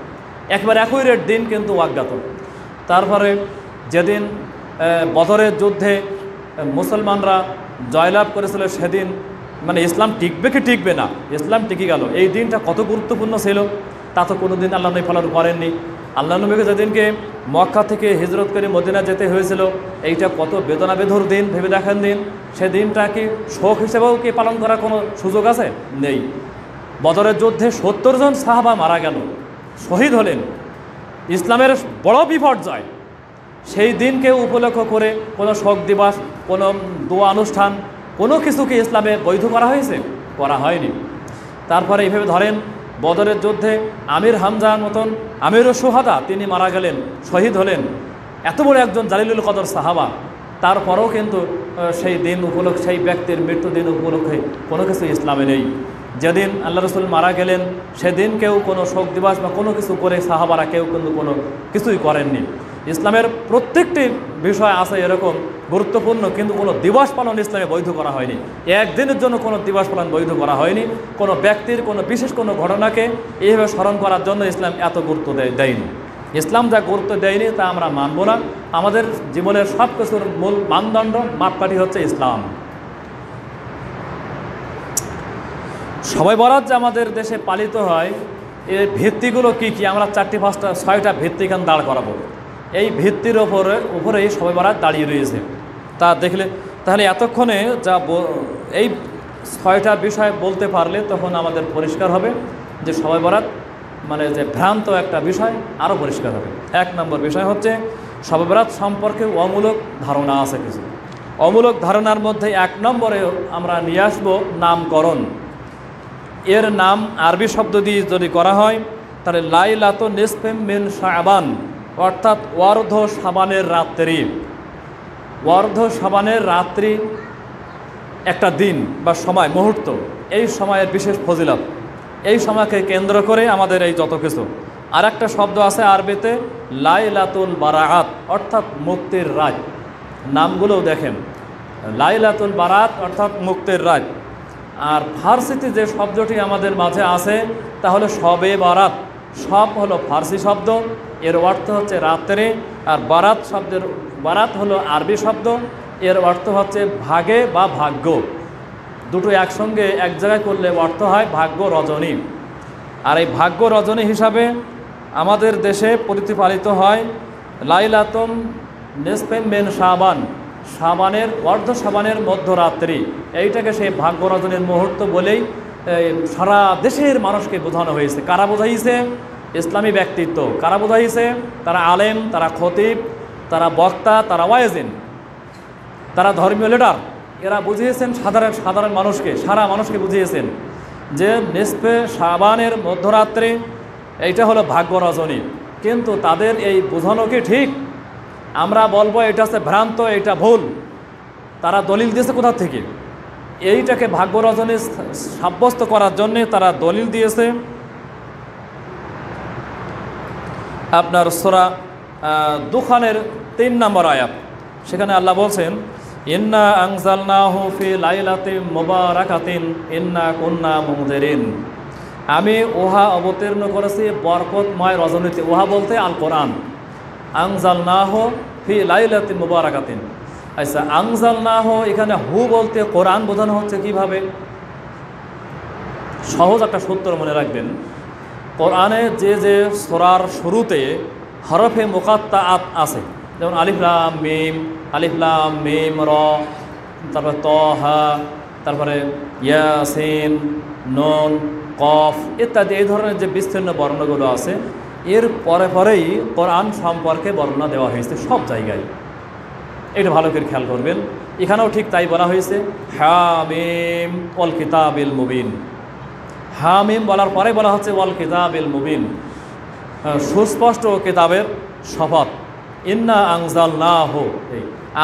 একবার অ্যাকুরেট দিন কিন্তু অজ্ঞাত। তারপরে যেদিন বদরের যুদ্ধে মুসলমানরা জয়লাভ করেছিল সেদিন, মানে ইসলাম টিকবে কি টিকবে না, ইসলাম টিকে গেল, এই দিনটা কত গুরুত্বপূর্ণ ছিল তা তো কোনো দিন আল্লাহ নবী পালন করেননি। আল্লাহ নবীকে যেদিনকে মক্কা থেকে হিজরত করে মদিনা যেতে হয়েছিল, এইটা কত বেদনাবেধর দিন ভেবে দেখেন দিন। সে দিনটা কি শোক হিসেবেও কি পালন করার কোনো সুযোগ আছে? নেই। বদরের যুদ্ধে 70 জন সাহাবা মারা গেল, শহীদ হলেন, ইসলামের বড় বিপর্যয়। সেই দিনকে উপলক্ষ করে কোনো শোক দিবস, কোনো দোয়া অনুষ্ঠান, কোনো কিছুকে ইসলামে বৈধ করা হয়েছে? করা হয়নি। তারপরে এইভাবে ধরেন বদরের যুদ্ধে আমির হামজার মতন আমিরুশ শুহাদা, তিনি মারা গেলেন, শহীদ হলেন, এত বড় একজন জালিলুল কদর সাহাবা, তারপরেও কিন্তু সেই দিন উপলক্ষে, সেই ব্যক্তির মৃত্যুদিন উপলক্ষে কোনো কিছু ইসলামে নেই। যেদিন আল্লাহ রসুল মারা গেলেন সেদিন কেউ কোনো শোক দিবস বা কোনো কিছু করে সাহাবারা কেউ কিন্তু কোনো কিছুই করেননি। ইসলামের প্রত্যেকটি বিষয় আছে এরকম গুরুত্বপূর্ণ, কিন্তু কোনো দিবস পালন ইসলামে বৈধ করা হয়নি। একদিনের জন্য কোনো দিবস পালন বৈধ করা হয়নি। কোনো ব্যক্তির কোনো বিশেষ কোনো ঘটনাকে এইভাবে স্মরণ করার জন্য ইসলাম এত গুরুত্ব দেয়নি। ইসলাম যা গুরুত্ব দেয়নি তা আমরা মানব না। আমাদের জীবনের সব কিছুর মূল মানদণ্ড, মাপকাঠি হচ্ছে ইসলাম। শবে বরাত যে আমাদের দেশে পালিত হয়, এর ভিত্তিগুলো কি কি? আমরা 4-5-6টা ভিত্তি এখানে দাঁড় করাবো। এই ভিত্তির উপরেই শবে বরাত দাঁড়িয়ে রয়েছে। তা দেখলে তাহলে এতক্ষণে যা এই 6টা বিষয় বলতে পারলে তখন আমাদের পরিষ্কার হবে যে শবে বরাত মানে যে ভ্রান্ত একটা বিষয় আরও পরিষ্কার হবে। 1 নম্বর বিষয় হচ্ছে শবে বরাত সম্পর্কে অমূলক ধারণা আছে কিছু। অমূলক ধারণার মধ্যে 1 নম্বরে আমরা নিয়ে আসবো নামকরণ। এর নাম আরবি শব্দ দিয়ে যদি করা হয় তাহলে লাইলাতু নিসফে মিন শাবান, অর্থাৎ অর্ধ শাবানের রাত্রি। অর্ধ শাবানের রাত্রি একটা দিন বা সময়, মুহূর্ত, এই সময়ের বিশেষ ফজিলত, এই সময়কে কেন্দ্র করে আমাদের এই যত কিছু। আর একটা শব্দ আছে আরবিতে লাইলাতুল বারাআত, অর্থাৎ মুক্তির রাত। নামগুলোও দেখেন, লাইলাতুল বারাআত অর্থাৎ মুক্তির রাত। আর ফার্সিতে যে শব্দটি আমাদের মাঝে আছে তাহলে শবে বারাত, সব হলো ফার্সি শব্দ, এর অর্থ হচ্ছে রাত্রে। আর বারাত শব্দের বারাত হলো আরবি শব্দ, এর অর্থ হচ্ছে ভাগে বা ভাগ্য। দুটো একসঙ্গে এক জায়গায় করলে অর্থ হয় ভাগ্য রজনী। আর এই ভাগ্য রজনী হিসাবে আমাদের দেশে প্রতিপালিত হয় লাইলাতুন নিসফে মিন শাবান, শাবানের অর্ধ শাবানের মধ্যরাত্রি। এইটাকে সেই ভাগ্য রজনীর মুহূর্ত বলেই সারা দেশের মানুষকে বোঝানো হয়েছে। কারা বোঝাইছে? ইসলামী ব্যক্তিত্ব। কারা বোঝাইছে? তারা আলেম, তারা খতিব, তারা বক্তা, তারা ওয়াইজিন, তারা ধর্মীয় লিডার। এরা বুঝিয়েছেন সাধারণ মানুষকে, সারা মানুষকে বুঝিয়েছেন যে নিসফে শাবানের মধ্যরাত্রি এইটা হলো ভাগ্য রজনী। কিন্তু তাদের এই বোঝানো কি ঠিক? আমরা বলবো এটা হচ্ছে ভ্রান্ত, এটা ভুল। তারা দলিল দিয়েছে কোথা থেকে? এইটাকে ভাগ্য রজনী সাব্যস্ত করার জন্যে তারা দলিল দিয়েছে আপনার সূরা দুখানের 3 নম্বর আয়াত। সেখানে আল্লাহ বলছেন ইন্না আনজালনাহু ফি লাইলাতিন মুবারাকাতিন ইন্না কুন্না মুনজিরিন, আমি উহা অবতীর্ণ করেছি বরকতময় রজনীতে। উহা বলতে আল কোরআন। আনজালনাহু ফি লাইলাতিন মুবারাকাতিন। আচ্ছা, আনজালনাহু এখানে হু বলতে কোরআন বোঝানো হচ্ছে কিভাবে? সহজ একটা সূত্র মনে রাখবেন। কোরআনে যে যে সূরার শুরুতে হরফে মুকাত্তাআত আছে, যেমন আলিফ লাম মিম র, তারপরে তহা, তারপরে ইয়াসিন, নুন, কফ ইত্যাদি, এই ধরনের যে বিস্তীর্ণ বর্ণগুলো আছে, এর পরে পরেই কোরআন সম্পর্কে বর্ণনা দেওয়া হয়েছে সব জায়গায়। এটা ভালো করে খেয়াল করবেন। এখানেও ঠিক তাই বলা হয়েছে, হামিম ওয়াল কিতাবিল মুবিন। হামিম বলার পরে বলা হচ্ছে ওয়াল কিতাবিল মুবিন, সুস্পষ্ট কিতাবের শপথ। ইন্না আনজালনাহু,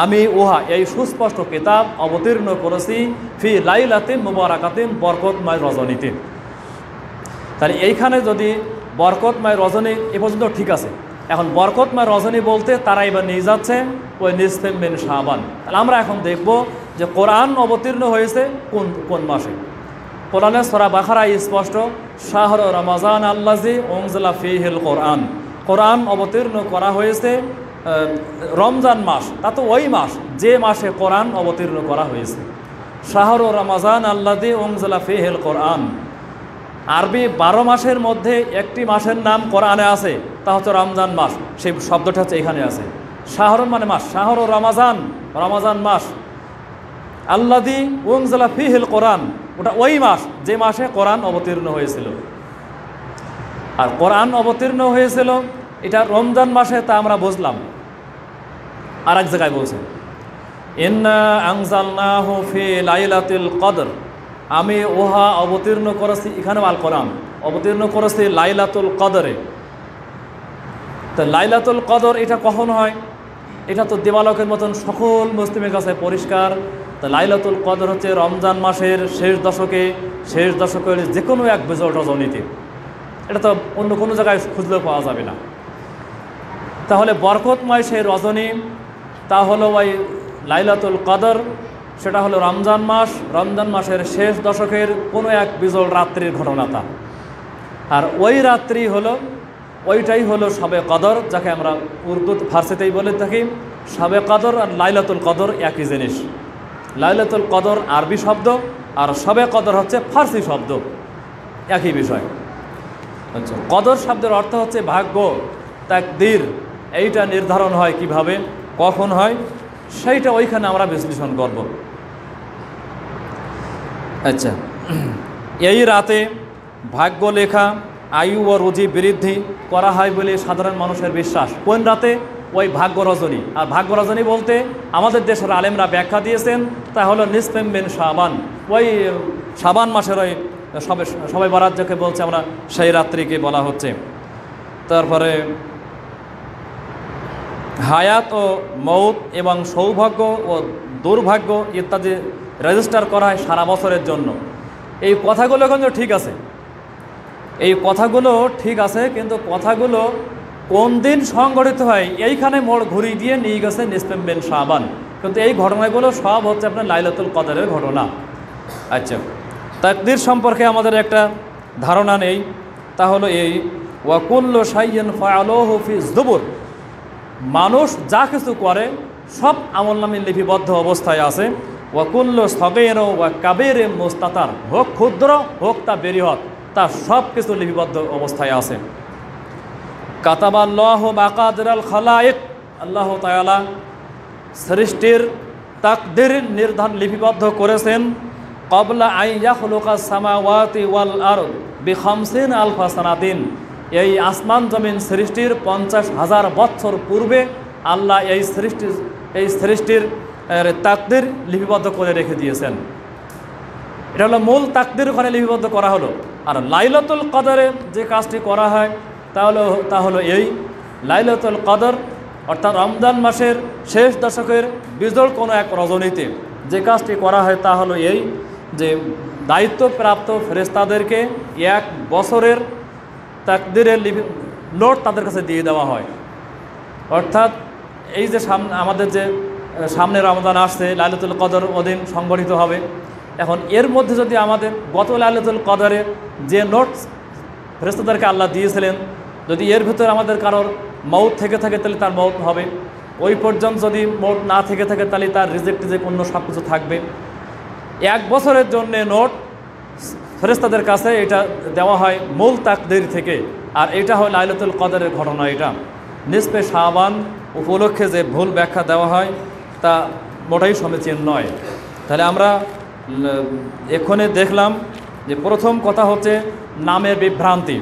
আমি উহা এই সুস্পষ্ট কিতাব অবতীর্ণ করেছি ফি লাইলাতিন মুবারাকাতিন, বরকতময় রজনীতে। তাহলে এইখানে যদি বরকতময় রজনী এ পর্যন্ত ঠিক আছে, এখন বরকতময় রজনী বলতে তারা এবার নিয়ে যাচ্ছে ওই নিসফে মিন শাবান। তাহলে আমরা এখন দেখব যে কোরআন অবতীর্ণ হয়েছে কোন কোন মাসে। কোরআনের সূরা বাকারায় স্পষ্ট, শাহরু রমাজান আল্লাযী উনজিলা ফীহিল কোরআন। কোরআন অবতীর্ণ করা হয়েছে রমজান মাস, তা তো ওই মাস যে মাসে কোরআন অবতীর্ণ করা হয়েছে। শাহরু রমাজান আল্লাযী উনজিলা ফীহিল কোরআন। আরবি 12 মাসের মধ্যে একটি মাসের নাম কোরআনে আছে, তা হচ্ছে রমজান মাস। সেই শব্দটা হচ্ছে এখানে আছে। শাহরুন মানে মাস, শাহরু রমাজান, রমাজান মাস। আল্লাযী উনজিলা ফীহিল কোরআন, ওটা ওই মাস যে মাসে কোরআন অবতীর্ণ হয়েছিল। আর কোরআন অবতীর্ণ হয়েছিল এটা রমজান মাসে, তা আমরা বুঝলাম। আর এক জায়গায় বলছে, ইন্না আনজালনাহু ফি লাইলাতিল কদর, আমি উহা অবতীর্ণ করেছি, এখানেও আল কোরআন অবতীর্ণ করেছি লাইলাতুল কদরে। তো লাইলাতুল কদর এটা কখন হয়? এটা তো দেবালকের মতন সকল মুসলিমের কাছে পরিষ্কার। তো লাইলাতুল কদর হচ্ছে রমজান মাসের শেষ দশকের যে কোনো এক বিজল রজনীতে। এটা তো অন্য কোনো জায়গায় খুঁজলেও পাওয়া যাবে না। তাহলে বরকতময় সেই রজনী, তা হলো ওই লাইলাতুল কদর, সেটা হলো রমজান মাস, রমজান মাসের শেষ দশকের কোনো এক বিজল রাত্রির ঘটনা তা। আর ওই রাত্রি হলো, ওইটাই হলো শবে কদর, যাকে আমরা উর্দু ফার্সিতেই বলে থাকি। শবে কদর আর লাইলাতুল কদর একই জিনিস। লাইলাতুল কদর আরবি শব্দ, আর শবে কদর হচ্ছে ফার্সি শব্দ, একই বিষয়। আচ্ছা, কদর শব্দের অর্থ হচ্ছে ভাগ্য, তাকদীর। এইটা নির্ধারণ হয় কিভাবে, কখন হয়, সেইটা ওইখানে আমরা বিশ্লেষণ করব। আচ্ছা, এই রাতে ভাগ্য লেখা, আয়ু ও রুজি বৃদ্ধি করা হয় বলে সাধারণ মানুষের বিশ্বাস। কোন রাতে? ওই ভাগ্য রজনী। আর ভাগ্য রজনী বলতে আমাদের দেশের আলেমরা ব্যাখ্যা দিয়েছেন, তা হলো নিসফে মিন শাবান, ওই শাবান মাসের ওই সবে বরাত যাকে বলছে আমরা, সেই রাত্রিকে বলা হচ্ছে। তারপরে হায়াত ও মৌত এবং সৌভাগ্য ও দুর্ভাগ্য ইত্যাদি রেজিস্টার করা হয় সারা বছরের জন্য। এই কথাগুলো কিন্তু ঠিক আছে, এই কথাগুলো ঠিক আছে, কিন্তু কথাগুলো কোন দিন সংঘটিত হয় এইখানে মোড় ঘুরিয়ে দিয়ে নিয়ে গেছে নিসফে মিন শাবান। কিন্তু এই ঘটনাগুলো সব হচ্ছে আপনার লাইলাতুল কদরের ঘটনা। আচ্ছা, তাকদীর সম্পর্কে আমাদের একটা ধারণা নেই, তা হলো এই, ওয়া কুল্লু শাইইন ফাআলুহু ফি যুবুর। মানুষ যা কিছু করে সব আমলনামে লিপিবদ্ধ অবস্থায় আছে। ওয়া কুল্লু সগীর ওয়া কাবীর মুস্তাতার, হোক ক্ষুদ্র হোক তা বৃহৎ, তা সব কিছু লিপিবদ্ধ অবস্থায় আছে। কাতাবাল্লাহু মাকাদিরাল খালায়েক, আল্লাহ তাআলা সৃষ্টির তাকদীর নির্ধারণ লিপিবদ্ধ করেছেন। ক্বাবলা আন ইয়াখলুকাস সামাওয়াতি ওয়াল আরদ বি50 আলফা সানাতিন, এই আসমান জমিন সৃষ্টির 50,000 বছর পূর্বে আল্লাহ এই সৃষ্টির তাকদীর লিপিবদ্ধ করে রেখে দিয়েছেন। এটা হলো মূল তাকদীর, ওখানে লিপিবদ্ধ করা হলো। আর লাইলাতুল কদরে যে কাজটি করা হয় তা হলো এই লাইলাতুল কদর, অর্থাৎ রমজান মাসের শেষ দশকের বিজল কোনো এক রজনীতে যে কাজটি করা হয় তা হলো এই, যে দায়িত্বপ্রাপ্ত ফেরেশতাদেরকে 1 বছরের তাকদীরের নোট তাদের কাছে দিয়ে দেওয়া হয়। অর্থাৎ এই যে আমাদের যে সামনে রমজান আসছে, লাইলাতুল কদর ওদিন সংগঠিত হবে। এখন এর মধ্যে যদি আমাদের গত লাইলাতুল কদরে যে নোট ফেরেশতাদেরকে আল্লাহ দিয়েছিলেন, যদি এর ভিতরে আমাদের কারোর মৌত থেকে থাকে তাহলে তার মৌত হবে, ওই পর্যন্ত যদি মৌত না থেকে থাকে তাহলে তার রিজেক্ট অন্য সব কিছু থাকবে। 1 বছরের জন্যে নোট ফেরেশতাদের কাছে এটা দেওয়া হয় মূল তাকদীর থেকে, আর এটা হয় লাইলাতুল কদরের ঘটনা। এটা নিসফে শাবান উপলক্ষে যে ভুল ব্যাখ্যা দেওয়া হয় তা মোটেই সমীচীন নয়। তাহলে আমরা এখানে দেখলাম যে প্রথম কথা হচ্ছে নামের বিভ্রান্তি,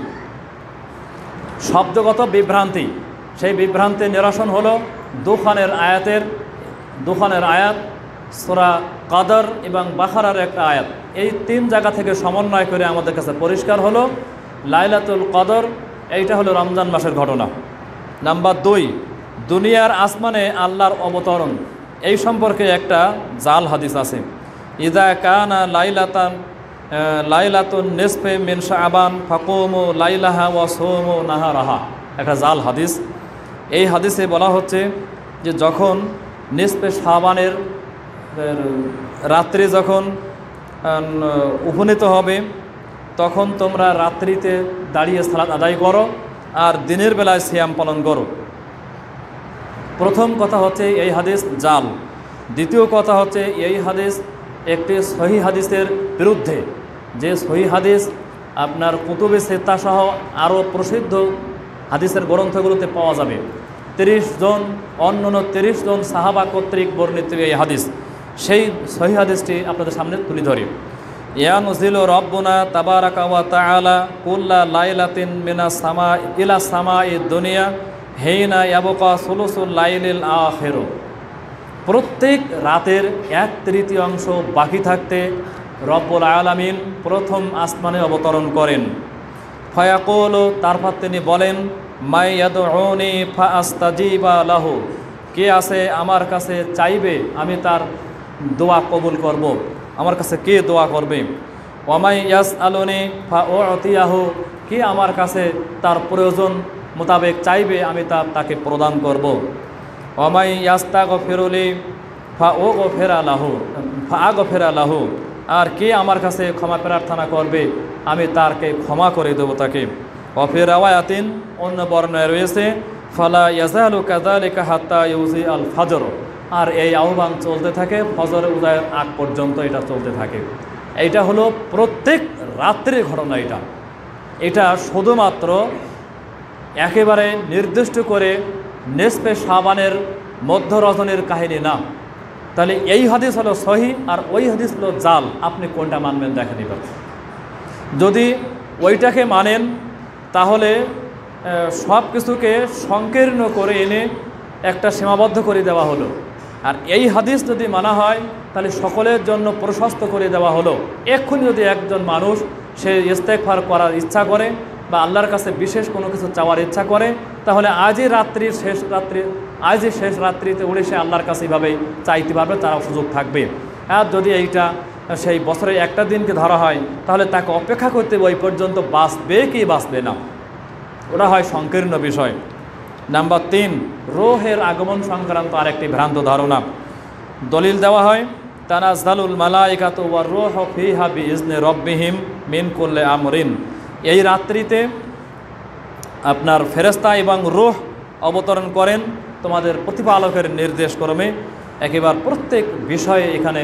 শব্দগত বিভ্রান্তি। সেই বিভ্রান্তির নিরসন হলো দুখানের আয়াত, সূরা কদর এবং বাকারার একটা আয়াত। এই 3 জায়গা থেকে সমন্বয় করে আমাদের কাছে পরিষ্কার হলো লাইলাতুল কদর এইটা হলো রমজান মাসের ঘটনা। নাম্বার 2, দুনিয়ার আসমানে আল্লাহর অবতরণ। এই সম্পর্কে একটা জাল হাদিস আছে, ইদা কানা লাইলাতুন নিসফে মিন শাবান ফাকুমু লাইলাহা ওয়া সুমু নাহারাহা। একটা জাল হাদিস। এই হাদিসে বলা হচ্ছে যে যখন নিসফে শাবানের রাত্রি যখন উপনীত হবে তখন তোমরা রাত্রিতে দাঁড়িয়ে সালাত আদায় করো আর দিনের বেলায় সিয়াম পালন করো। প্রথম কথা হচ্ছে এই হাদিস জাল। দ্বিতীয় কথা হচ্ছে এই হাদিস একটি সহিহ হাদিসের বিরুদ্ধে, যে সহিহ হাদিস আপনার কুতুবে সিত্তা সহ আরও প্রসিদ্ধ হাদিসের গ্রন্থগুলোতে পাওয়া যাবে। 30 জন সাহাবা কর্তৃক বর্ণিত এই হাদিস, সেই সহিহ হাদিসটি আপনাদের সামনে তুলে ধরি। ইয়ানজিলু রব্বুনা তাবারাকা ওয়া তাআলা কুল্লা লাইলাতিন মিনাস সামা ইলা সামাই দুনিয়া হেইনা ইয়াবকা সুলুসুল লাইলিল আখির। প্রত্যেক রাতের 1/3 বাকি থাকতে রব্বুল আলামিন প্রথম আসমানে অবতরণ করেন। ফায়াকুলু, তারপর তিনি বলেন, মাই ইয়াদউনি ফাআস্তাজিবা লাহু, কে আছে আমার কাছে চাইবে আমি তার দোয়া কবুল করব, আমার কাছে কে দোয়া করবে। ওয়ামাই ইয়াসআলুনি ফাউতিয়াহু, কে আমার কাছে তার প্রয়োজন মোতাবেক চাইবে আমি তাকে প্রদান করব। ওয়ামাই ইয়াস্তাগফিরুলি ফাআগফিরা লাহু, আর কে আমার কাছে ক্ষমা প্রার্থনা করবে আমি তারকে ক্ষমা করে দেব তাকে। ওয়াফি রাওয়ায়াতিন, অন্য বর্ণনায় রয়েছে, ফালা ইয়াজালু কাযালিকা হাত্তা ইউজি আল ফাজর, আর এই আহ্বান চলতে থাকে ফজর উদয়ের আগ পর্যন্ত এটা চলতে থাকে। এইটা হলো প্রত্যেক রাত্রির ঘটনা। এটা শুধুমাত্র একেবারে নির্দিষ্ট করে নিসফে শাবানের মধ্য রজনীর কাহিনী না। তাহলে এই হাদিস হলো সহি আর ওই হাদিস হলো জাল। আপনি কোনটা মানবেন দেখেন এবার। যদি ওইটাকে মানেন তাহলে সব কিছুকে সংকীর্ণ করে এনে একটা সীমাবদ্ধ করে দেওয়া হলো, আর এই হাদিস যদি মানা হয় তাহলে সকলের জন্য প্রশস্ত করে দেওয়া হলো। এক্ষুনি যদি একজন মানুষ সে ইস্তেগফার করার ইচ্ছা করে বা আল্লাহর কাছে বিশেষ কোনো কিছু চাওয়ার ইচ্ছা করে তাহলে আজই শেষ রাত্রিতে উড়ে সে আল্লাহর কাছে এইভাবেই চাইতে পারবে, তার সুযোগ থাকবে। আর যদি এইটা সেই বছরে একটা দিনকে ধরা হয় তাহলে তাকে অপেক্ষা করতে ওই পর্যন্ত বাঁচবে কি বাঁচবে না, ওটা হয় সংকীর্ণ বিষয়। নাম্বার 3, রূহের আগমন সংক্রান্ত আরেকটি ভ্রান্ত ধারণা। দলিল দেওয়া হয়, তানাজ্জালুল মালাইকাতু ওয়ার রূহু ফিহা বিইজনি রাব্বিহিম মিন কুল্লি আমরিন। এই রাত্রিতে আপনার ফেরেশতা এবং রূহ অবতরণ করেন তোমাদের প্রতিপালকের নির্দেশ ক্রমে। একেবারে প্রত্যেক বিষয়ে এখানে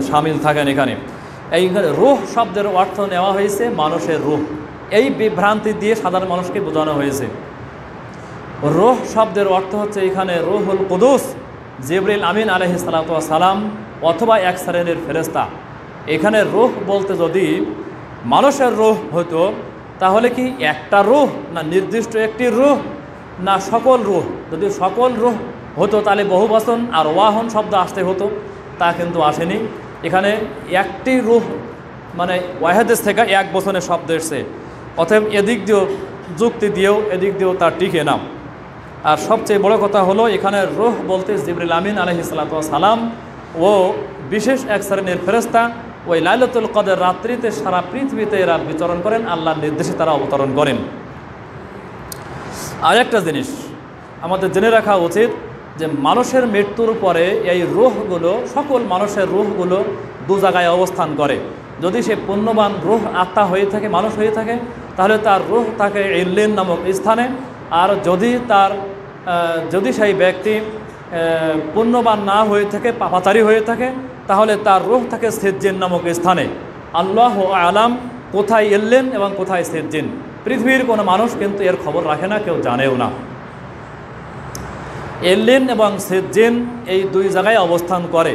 শামিল থাকেন। এখানে রূহ শব্দের অর্থ নেওয়া হয়েছে মানুষের রূহ। এই বিভ্রান্তি দিয়ে সাধারণ মানুষকে বোঝানো হয়েছে। রূহ শব্দের অর্থ হচ্ছে এখানে রূহুল কুদুস, জিবরিল আমিন আলাইহিস সালাতু ওয়াস সালাম, অথবা এক শ্রেণীর ফেরেশতা। এখানে রূহ বলতে যদি মানুষের রূহ হতো তাহলে কি একটা রূহ না নির্দিষ্ট একটি রূহ না সকল রূহ? যদি সকল রূহ হতো তাহলে বহুবচন আর ওয়াহন শব্দ আসতে হতো, তা কিন্তু আসেনি। এখানে একটি রূহ মানে ওয়াহেদেস থেকে এক বচনের শব্দ এসছে। অতএব এদিক দিয়েও যুক্তি দিয়েও এদিক দিয়েও তার টিকে না। আর সবচেয়ে বড় কথা হলো এখানে রূহ বলতে জিবরিল আমিন আলাইহিস সালাতু ওয়াস সালাম ও বিশেষ এক শ্রেণীর ফেরেশতা ওই লাইলাতুল কদর রাত্রিতে সারা পৃথিবীতে এরা বিচরণ করেন, আল্লাহর নির্দেশে তারা অবতরণ করেন। আর একটা জিনিস আমাদের জেনে রাখা উচিত যে মানুষের মৃত্যুর পরে এই রূহগুলো, সকল মানুষের রূহগুলো দু জায়গায় অবস্থান করে। যদি সে পুণ্যবান রূহ আত্মা হয়ে থাকে, মানুষ হয়ে থাকে, তাহলে তার রূহ থাকে ইল্লিন নামক স্থানে, আর যদি সেই ব্যক্তি পুণ্যবান না হয়ে থাকে, পাপাচারী হয়ে থাকে, তাহলে তার রূহ থাকে সিজ্জিন নামক স্থানে। আল্লাহু আলাম কোথায় এলেন এবং কোথায় সিজ্জিন, পৃথিবীর কোনো মানুষ কিন্তু এর খবর রাখে না, কেউ জানেও না। এলিন এবং সিজ্জিন এই দুই জায়গায় অবস্থান করে।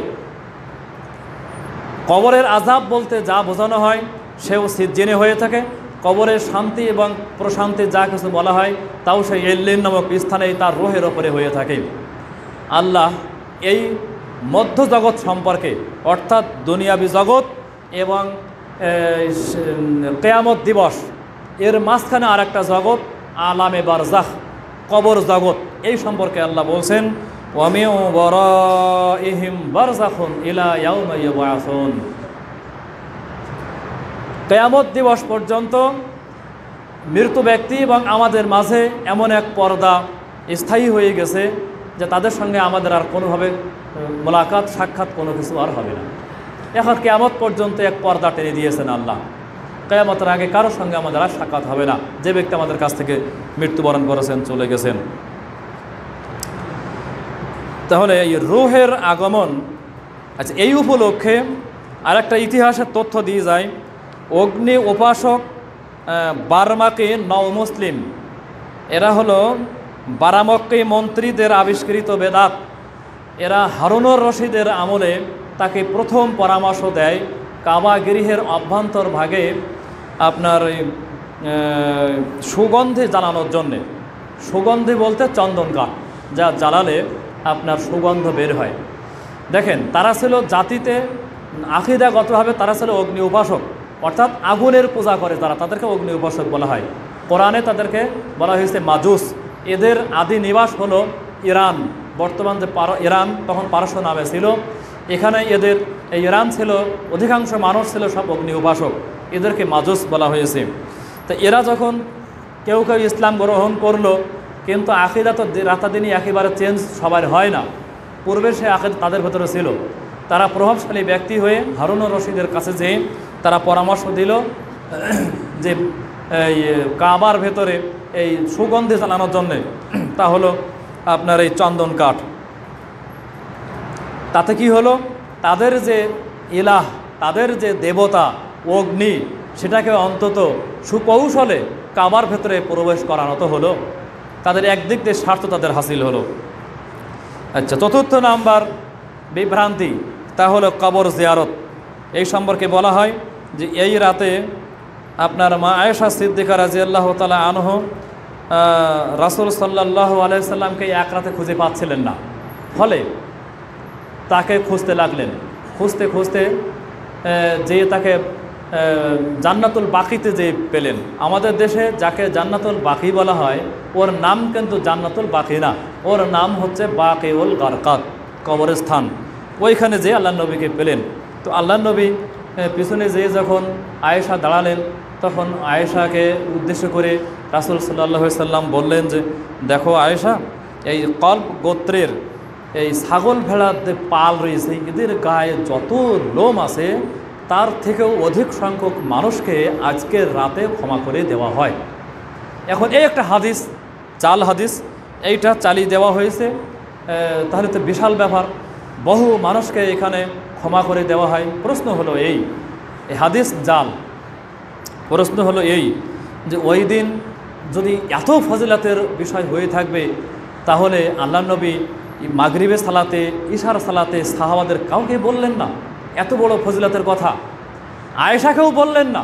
কবরের আযাব বলতে যা বোঝানো হয় সেও সিজ্জিনে হয়ে থাকে। কবরের শান্তি এবং প্রশান্তি যা কিছু বলা হয় তাও সেই এলিন নামক স্থানেই তার রূহের ওপরে হয়ে থাকে। আল্লাহ এই মধ্য জগৎ সম্পর্কে, অর্থাৎ দুনিয়াবি জগৎ এবং কিয়ামত দিবস, এর মাঝখানে আর একটা জগৎ আলামে বারজাখ, কবর জগৎ, এই সম্পর্কে আল্লাহ বলছেন ওয়া মিন ওয়ারাইহিম বারজাখুন ইলা ইয়াউমি ইউবআসুন। কিয়ামত দিবস পর্যন্ত মৃত্যু ব্যক্তি এবং আমাদের মাঝে এমন এক পর্দা স্থায়ী হয়ে গেছে যে তাদের সঙ্গে আমাদের আর কোনোভাবে মোলাকাত, সাক্ষাৎ কোনো কিছু আর হবে না। এখন কিয়ামত পর্যন্ত এক পর্দা টেনে দিয়েছেন আল্লাহ। কিয়ামতের আগে কারোর সঙ্গে আমাদের আর সাক্ষাৎ হবে না, যে ব্যক্তি আমাদের কাছ থেকে মৃত্যুবরণ করেছেন, চলে গেছেন। তাহলে এই রূহের আগমন, আচ্ছা, এই উপলক্ষে আরেকটা ইতিহাসের তথ্য দিয়ে যায়। অগ্নি উপাসক বার্মাকি নও মুসলিম, এরা হলো বারামক্কি মন্ত্রীদের আবিষ্কৃত বেদাত। এরা হারুনুর রশিদের আমলে তাকে প্রথম পরামর্শ দেয় কাবা গৃহের অভ্যন্তর ভাগে আপনার সুগন্ধি জ্বালানোর জন্যে। সুগন্ধি বলতে চন্দন কাঠ, যা জ্বালালে আপনার সুগন্ধ বের হয়। দেখেন, তারা ছিল জাতিতে আকীদাগতভাবে তারা ছিল অগ্নি উপাসক, অর্থাৎ আগুনের পূজা করে তারা, তাদেরকে অগ্নি উপাসক বলা হয়। কোরআনে তাদেরকে বলা হয়েছে মাজুস। এদের আদি নিবাস হলো ইরান, বর্তমান যে ইরান, তখন পারস্য নামে ছিল। এখানে এদের এই ইরান ছিল, অধিকাংশ মানুষ ছিল সব অগ্নি উপাসক, এদেরকে মাজুস বলা হয়েছে। তো এরা যখন কেউ কেউ ইসলাম গ্রহণ করলো, কিন্তু আকীদা তো রাতাদিনই একেবারে চেঞ্জ সবার হয় না। পূর্বে সে আকীদা তাদের ভেতরে ছিল। তারা প্রভাবশালী ব্যক্তি হয়ে হারুনুর রশিদের কাছে যেয়ে তারা পরামর্শ দিল যে এই কাবার ভেতরে এই সুগন্ধি জ্বালানোর জন্যে, তা হলো আপনার এই চন্দন কাঠ। তাতে কি হলো, তাদের যে ইলাহ, তাদের যে দেবতা অগ্নি, সেটাকে অন্তত সুকৌশলে কাবার ভেতরে প্রবেশ করানো তো হলো। তাদের একদিক দিয়ে স্বার্থ তাদের হাসিল হলো। আচ্ছা, চতুর্থ নাম্বার বিভ্রান্তি, তা হলো কবর জিয়ারত। এই সম্পর্কে বলা হয় যে এই রাতে আপনার মা আয়েশা সিদ্দিকা রাদিয়াল্লাহু তাআলা আনহু রাসূল সাল্লাল্লাহু আলাইহি সাল্লামকে এক রাতে খুঁজে পাচ্ছিলেন না, ফলে তাকে খুঁজতে লাগলেন। খুঁজতে খুঁজতে যে তাকে জান্নাতুল বাকিতে যে পেলেন। আমাদের দেশে যাকে জান্নাতুল বাকি বলা হয়, ওর নাম কিন্তু জান্নাতুল বাকি না, ওর নাম হচ্ছে বাকিউল গারকাত, কবরস্থান। ওইখানে যে আল্লাহ নবীকে পেলেন। তো আল্লাহ নবী পিছনে যেয়ে যখন আয়েশা দাঁড়ালেন, তখন আয়েশাকে উদ্দেশ্য করে রাসূল সাল্লাল্লাহু আলাইহি সাল্লাম বললেন যে, দেখো আয়েশা, এই কল্প গোত্রের এই ছাগল ভেড়ার যে পাল রয়েছে, এদের গায়ে যত লোম আছে তার থেকেও অধিক সংখ্যক মানুষকে আজকের রাতে ক্ষমা করে দেওয়া হয়। এখন এই একটা হাদিস, জাল হাদিস, এইটা চালিয়ে দেওয়া হয়েছে। তাহলে তো বিশাল ব্যাপার, বহু মানুষকে এখানে ক্ষমা করে দেওয়া হয়। প্রশ্ন হলো এই হাদিস জাল। প্রশ্ন হলো এই যে ওই দিন যদি এত ফজিলতের বিষয় হয়ে থাকবে, তাহলে আল্লাহ নবী মাগরিবের সালাতে, ইশার সালাতে সাহাবাদের কাউকে বললেন না এত বড় ফজিলতের কথা। আয়েশাকেও বললেন না,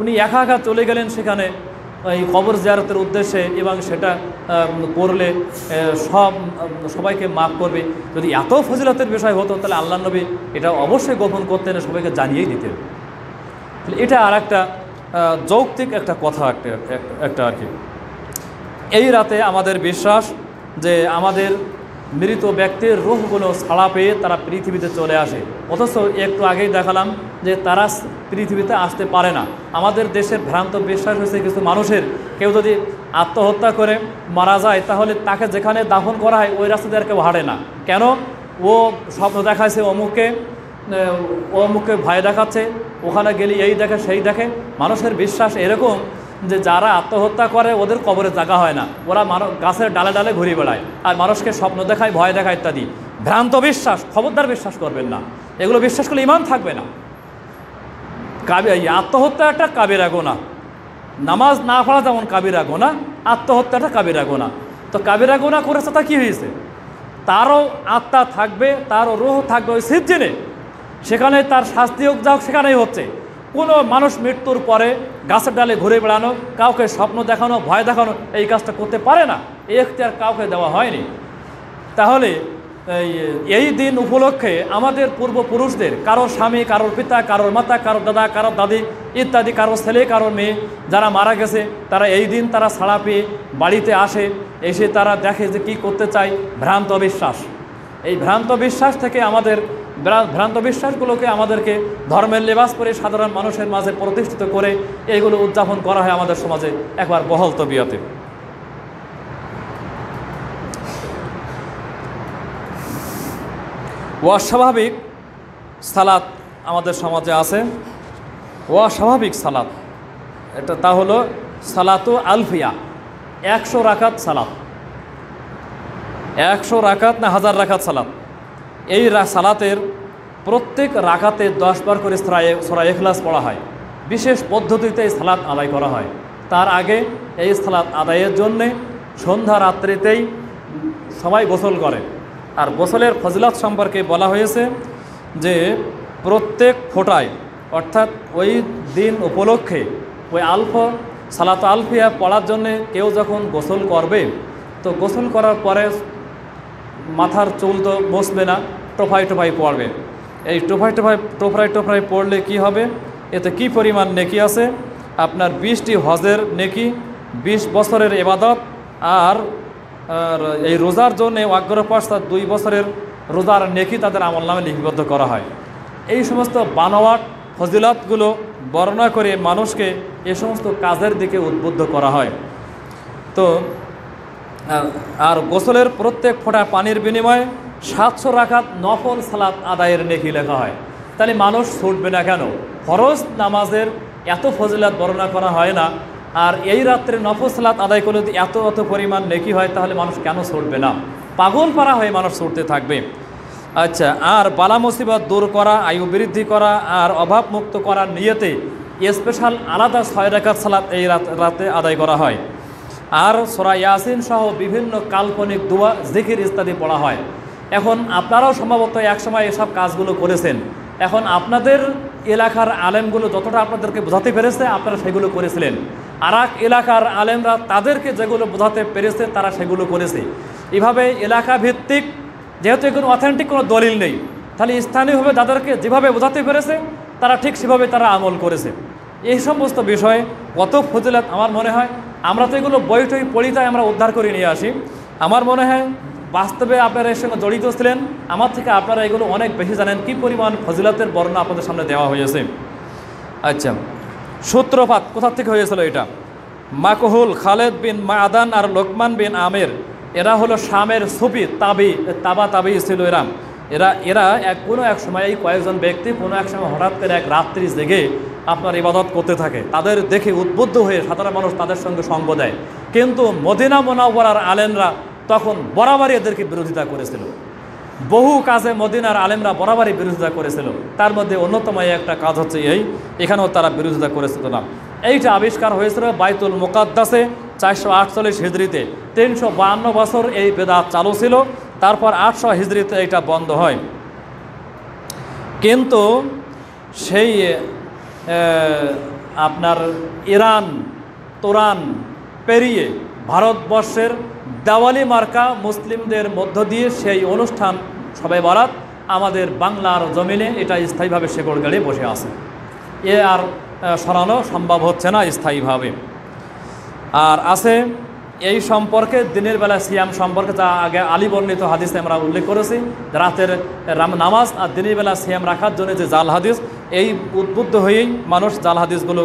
উনি একা একা চলে গেলেন সেখানে এই কবর জিয়ারতের উদ্দেশ্যে, এবং সেটা করলে সবাইকে মাফ করবে। যদি এত ফজিলতের বিষয় হতো, তাহলে আল্লাহ নবী এটা অবশ্যই গোপন করতেন, সবাইকে জানিয়েই দিতেন। এটা আর একটা যৌক্তিক একটা কথা একটা আর কি। এই রাতে আমাদের বিশ্বাস যে আমাদের মৃত ব্যক্তির রূহগুলো ছাড়া পেয়ে তারা পৃথিবীতে চলে আসে, অথচ একটু আগেই দেখালাম যে তারা পৃথিবীতে আসতে পারে না। আমাদের দেশের ভ্রান্ত বিশ্বাস হয়েছে কিছু মানুষের, কেউ যদি আত্মহত্যা করে মারা যায়, তাহলে তাকে যেখানে দাফন করা হয় ওই রাস্তা দিয়ে আর কেউ হাঁটে না। কেন? ও স্বপ্ন দেখাচ্ছে অমুককে ভয় দেখাচ্ছে, ওখানে গেলে এই দেখে সেই দেখে। মানুষের বিশ্বাস এরকম যে যারা আত্মহত্যা করে ওদের কবরে জায়গা হয় না, ওরা গাছের ডালে ডালে ঘুরে বেড়ায় আর মানুষকে স্বপ্ন দেখায়, ভয় দেখায় ইত্যাদি। ভ্রান্ত বিশ্বাস, খবরদার বিশ্বাস করবেন না, এগুলো বিশ্বাস করলে ঈমান থাকবে না। আত্মহত্যা একটা কাবিরা গুনাহ, নামাজ না পড়া যেমন কাবিরা গুনাহ, আত্মহত্যাটা কাবিরা গুনাহ। তো কাবিরা গুনাহ করেছে তা কী হয়েছে? তারও আত্মা থাকবে, তারও রূহ থাকবে ওই সিজ্জিনে, সেখানে তার শাস্তি হোক যা হোক সেখানেই হচ্ছে। কোনো মানুষ মৃত্যুর পরে গাছের ডালে ঘুরে বেড়ানো, কাউকে স্বপ্ন দেখানো, ভয় দেখানো এই কাজটা করতে পারে না, এই এখতিয়ার কাউকে দেওয়া হয়নি। তাহলে এই দিন উপলক্ষে আমাদের পূর্বপুরুষদের কারোর স্বামী, কারোর পিতা, কারোর মাতা, কারোর দাদা, কারোর দাদি ইত্যাদি, কারোর ছেলে, কারোর মেয়ে যারা মারা গেছে, তারা এই দিন তারা ছাড়া পেয়ে বাড়িতে আসে, এসে তারা দেখে যে কী করতে চায়। ভ্রান্ত বিশ্বাস, এই ভ্রান্ত বিশ্বাস থেকে আমাদের ভ্রান্ত বিশ্বাসগুলোকে আমাদেরকে ধর্মের লেবাস পরে সাধারণ মানুষের মাঝে প্রতিষ্ঠিত করে এইগুলো উদযাপন করা হয় আমাদের সমাজে একবার বহল তবিয়তে। অস্বাভাবিক সালাত আমাদের সমাজে আছে, অস্বাভাবিক সালাত, এটা তা হলো সালাতু আলফিয়া, 100 রাকাত সালাত, 100 রাকাত না 1000 রাকাত সালাত। এই সালাতের প্রত্যেক রাকাতে 10 বার করে সূরা ইখলাস পড়া হয়। বিশেষ পদ্ধতিতে এই সালাত আদায় করা হয়। তার আগে এই সালাত আদায়ের জন্যে সন্ধ্যা রাত্রিতেই সবাই গোসল করে। আর গোসলের ফজিলত সম্পর্কে বলা হয়েছে যে প্রত্যেক ফোঁটায়, অর্থাৎ ওই দিন উপলক্ষে ওই সালাত আলফিয়া পড়ার জন্যে কেউ যখন গোসল করবে, তো গোসল করার পরে মাথার চুল তো বসবে না, টোফাই টোফাই পড়বে। এই টোফরাই পড়লে কি হবে? এতে কি পরিমাণ নেকি আছে? আপনার 20টি হজের নেকি, 20 বছরের ইবাদত, আর এই রোজার জন্য অগ্রপশ্চাৎ 2 বছরের রোজার নেকি তাদের আমলনামে লিপিবদ্ধ করা হয়। এই সমস্ত বানোয়াট ফজিলতগুলো বর্ণনা করে মানুষকে এ সমস্ত কাজের দিকে উদ্বুদ্ধ করা হয়। তো আর গোসলের প্রত্যেক ফোঁটা পানির বিনিময়ে 700 রাকাত নফল সালাত আদায়ের নেকি লেখা হয়। তাহলে মানুষ ছুটবে না কেন? ফরজ নামাজের এত ফজিলত বর্ণনা করা হয় না, আর এই রাত্রে নফল সালাত আদায় করলে যদি এত পরিমাণ নেকি হয়, তাহলে মানুষ কেন ছুটবে না? পাগল পারা হয়ে মানুষ ছুটতে থাকবে। আচ্ছা, আর বালা মুসিবত দূর করা, আয়ু বৃদ্ধি করা আর অভাব মুক্ত করার নিয়তে স্পেশাল আলাদা 6 রাকাত সালাত এই রাতে আদায় করা হয়। আর সূরা ইয়াসিন সহ বিভিন্ন কাল্পনিক দোয়া, জিকির ইত্যাদি পড়া হয়। এখন আপনারাও সম্ভবত একসময় এসব কাজগুলো করেছেন। এখন আপনাদের এলাকার আলেমগুলো যতটা আপনাদেরকে বোঝাতে পেরেছে, আপনারা সেগুলো করেছিলেন। আর এক এলাকার আলেমরা তাদেরকে যেগুলো বোঝাতে পেরেছে তারা সেগুলো করেছে। এভাবে এলাকা ভিত্তিক, যেহেতু এগুলো অথেন্টিক কোনো দলিল নেই, তাহলে স্থানীয়ভাবে তাদেরকে যেভাবে বোঝাতে পেরেছে তারা ঠিক সেভাবে তারা আমল করেছে। এই সমস্ত বিষয়ে কত ফজিলত আমার মনে হয়, আমরা তো এগুলো বই টই পড়ি তাই আমরা উদ্ধার করে নিয়ে আসি। আমার মনে হয় বাস্তবে আপনারা এর সঙ্গে জড়িত ছিলেন, আমার থেকে আপনারা এগুলো অনেক বেশি জানেন কী পরিমাণ ফজিলতের বর্ণনা আপনাদের সামনে দেওয়া হয়েছে। আচ্ছা, সূত্রপাত কোথা থেকে হয়েছিল এটা? মাকহুল, খালেদ বিন মাদান আর লোকমান বিন আমের, এরা হলো শামের সুফি তাবি ছিল। এরা কোনো এক সময় এই কয়েকজন ব্যক্তি কোনো এক সময় হঠাৎ করে এক রাত্রি জেগে আপনার ইবাদত করতে থাকে। তাদের দেখে উদ্বুদ্ধ হয়ে সাধারণ মানুষ তাদের সঙ্গে সঙ্গ দেয়। কিন্তু মদিনা মুনাওয়ারার আলেমরা তখন বরাবরই এদেরকে বিরোধিতা করেছিল। বহু কাজে মদিনার আলেমরা বরাবরই বিরোধিতা করেছিল। তার মধ্যে অন্যতম একটা কাজ হচ্ছে এখানেও তারা বিরোধিতা করেছিল না। এইটা আবিষ্কার হয়েছিল বাইতুল মুকাদ্দাসে 448 হিজরিতে। 352 বছর এই বেদাত চালু ছিল। তারপর 800 হিজরিতে এটা বন্ধ হয়। কিন্তু সেই আপনার ইরান তোরান পেরিয়ে ভারতবর্ষের দেওয়ালি মার্কা মুসলিমদের মধ্য দিয়ে সেই অনুষ্ঠান সবে বরাত আমাদের বাংলার জমিনে এটা স্থায়ীভাবে শেকড় গেড়ে বসে আছে। এ আর সরানো সম্ভব হচ্ছে না স্থায়ীভাবে। আর আছে এই সম্পর্কে দিনের বেলা সিয়াম সম্পর্কে, যা আগে আলী বর্ণিত হাদিসে আমরা উল্লেখ করেছি, রাতের নামাজ আর দিনের বেলা সিয়াম রাখার জন্য যে জাল হাদিস, এই উদ্বুদ্ধ হয়েই মানুষ জাল হাদিসগুলো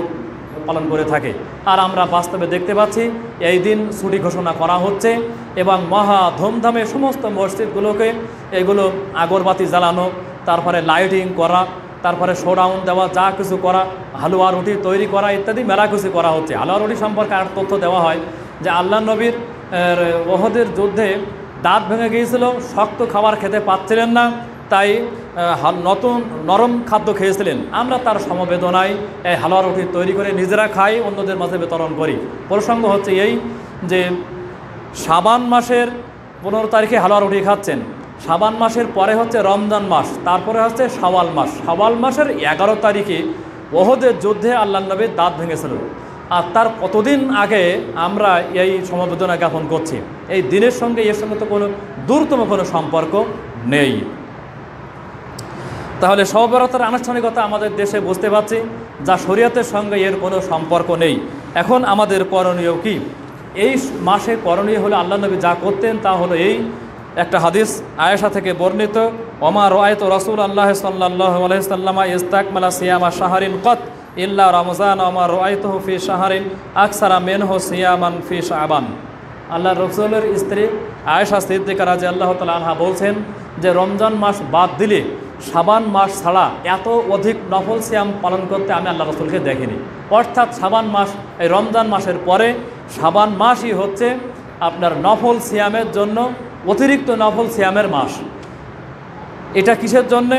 পালন করে থাকে। আর আমরা বাস্তবে দেখতে পাচ্ছি এই দিন ছুটি ঘোষণা করা হচ্ছে এবং মহা ধুমধামে সমস্ত মসজিদগুলোকে এগুলো আগরবাতি জ্বালানো, তারপরে লাইটিং করা, তারপরে শোডাউন দেওয়া, যা কিছু করা, হালুয়া রুটি তৈরি করা ইত্যাদি মেলা কিছু করা হচ্ছে। হালুয়া রুটি সম্পর্কে আর তথ্য দেওয়া হয় যে আল্লাহ নবীর ওহদের যুদ্ধে দাঁত ভেঙে গিয়েছিল, শক্ত খাবার খেতে পাচ্ছিলেন না, তাই নতুন নরম খাদ্য খেয়েছিলেন। আমরা তার সমবেদনায় এই হালুয়া রুটি তৈরি করে নিজেরা খাই, অন্যদের মাঝে বিতরণ করি। প্রসঙ্গ হচ্ছে এই যে শাবান মাসের 15 তারিখে হালুয়া রুটি খাচ্ছেন, শাবান মাসের পরে হচ্ছে রমজান মাস, তারপরে হচ্ছে শাওয়াল মাস। শাওয়াল মাসের 11 তারিখে ওহদের যুদ্ধে আল্লাহ নবীর দাঁত ভেঙেছিল, আর তার কতদিন আগে আমরা এই সমবেদনা জ্ঞাপন করছি। এই দিনের সঙ্গে এর সঙ্গে তো কোনো দূরতম কোনো সম্পর্ক নেই। তাহলে শবে বরাতের আনুষ্ঠানিকতা আমাদের দেশে বুঝতে পারছি, যা শরীয়তের সঙ্গে এর কোনো সম্পর্ক নেই। এখন আমাদের করণীয় কি? এই মাসে করণীয় হলো আল্লাহ নবী যা করতেন তা হলো এই একটা হাদিস আয়েশা থেকে বর্ণিত, ওমা রাআইতু রাসূলুল্লাহ সাল্লাল্লাহু আলাইহি ওয়াসাল্লাম ইস্তাকমালা সিয়ামা শাহরিন কত ইল্লা রমজান ওমা রাআইতুহু ফি শাহরিন আকসারা মিনহু সিয়ামান ফি শাবান। আল্লাহ রাসূলের স্ত্রী আয়েশা সিদ্দিকা রাদিয়াল্লাহু তাআলা আনহা বলছেন যে রমজান মাস বাদ দিলে শাবান মাস ছাড়া এত অধিক নফল সিয়াম পালন করতে আমি আল্লাহ রাসূলকে দেখিনি। অর্থাৎ শাবান মাস, এই রমজান মাসের পরে শাবান মাসই হচ্ছে আপনার নফল সিয়ামের জন্য অতিরিক্ত নফল সিয়ামের মাস। এটা কিসের জন্যে?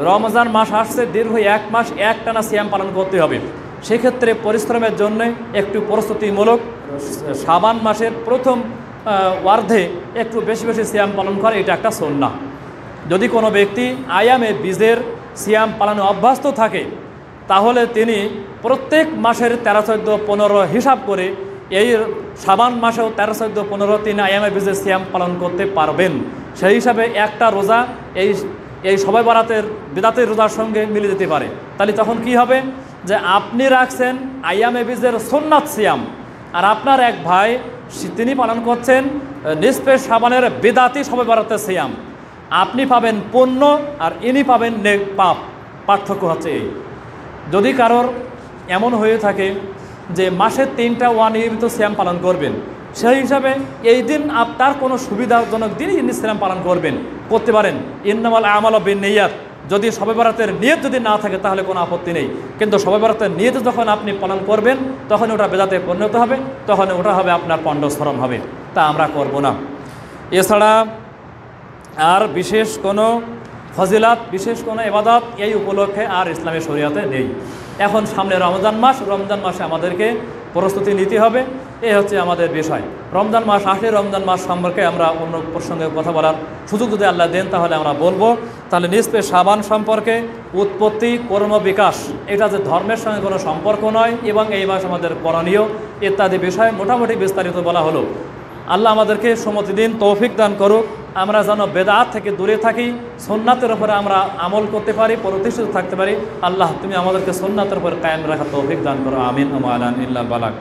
রমজান মাস আসছে, দীর্ঘ 1 মাস একটানা সিয়াম পালন করতে হবে। সেক্ষেত্রে পরিশ্রমের জন্য একটু প্রস্তুতিমূলক শাবান মাসের প্রথম অর্ধে একটু বেশি বেশি সিয়াম পালন করে, এটা একটা সুন্নাহ। যদি কোনো ব্যক্তি আয়ামে বীজের সিয়াম পালনে অভ্যস্ত থাকে তাহলে তিনি প্রত্যেক মাসের 13, 14, 15 হিসাব করে এই শাবান মাসেও 13, 14, 15 তিনি আয়ামে বীজের সিয়াম পালন করতে পারবেন। সেই হিসাবে একটা রোজা এই শবে বরাতের বিদাতের রোজার সঙ্গে মিলে যেতে পারে। তাহলে তখন কি হবে যে আপনি রাখছেন আয়ামে বীজের সুন্নাত সিয়াম, আর আপনার এক ভাই তিনি পালন করছেন নিসফে শাবানের বিদাতি শবে বরাতের সিয়াম। আপনি পাবেন পুণ্য আর ইনি পাবেন নেক পাপ। পার্থক্য হচ্ছে এই। যদি কারোর এমন হয়ে থাকে যে মাসের 3টা অনিয়মিত সিয়াম পালন করবেন, সেই হিসাবে এই দিন আপনার কোনো সুবিধাজনক দিনই ইনি সিয়াম পালন করতে পারেন। ইন্নামাল আমালু বিন্নিয়াত। যদি শবে বরাতের নিয়ত যদি না থাকে তাহলে কোনো আপত্তি নেই, কিন্তু শবে বরাতের নিয়ত যখন আপনি পালন করবেন তখন ওটা বেদাতে পরিণত হবে, তখন ওটা হবে আপনার পণ্ডশ্রম হবে, তা আমরা করব না। এছাড়া আর বিশেষ কোনো ফজিলাত, বিশেষ কোনো ইবাদত এই উপলক্ষে আর ইসলামের শরীয়তে নেই। এখন সামনে রমজান মাস, রমজান মাসে আমাদেরকে প্রস্তুতি নিতে হবে, এই হচ্ছে আমাদের বিষয়। রমজান মাস আসলে রমজান মাস সম্পর্কে আমরা অন্য প্রসঙ্গে কথা বলার সুযোগ যদি আল্লাহ দেন তাহলে আমরা বলবো। তাহলে নিসফে শাবান সম্পর্কে উৎপত্তি, কর্ম, বিকাশ, এটা যে ধর্মের সঙ্গে কোনো সম্পর্ক নয় এবং এই মাস আমাদের করণীয় ইত্যাদি বিষয় মোটামুটি বিস্তারিত বলা হলো। আল্লাহ আমাদেরকে সম্মতি দিন, তৌফিক দান করুক। আমরা যেন বেদাত থেকে দূরে থাকি, সুন্নাতের উপরে আমরা আমল করতে পারি, প্রতিষ্ঠিত থাকতে পারি। আল্লাহ তুমি আমাদেরকে সুন্নাতের উপর কায়েম রাখার তৌফিক দান করো। আমিন। ওয়া আলা ইল্লাল বালাগ।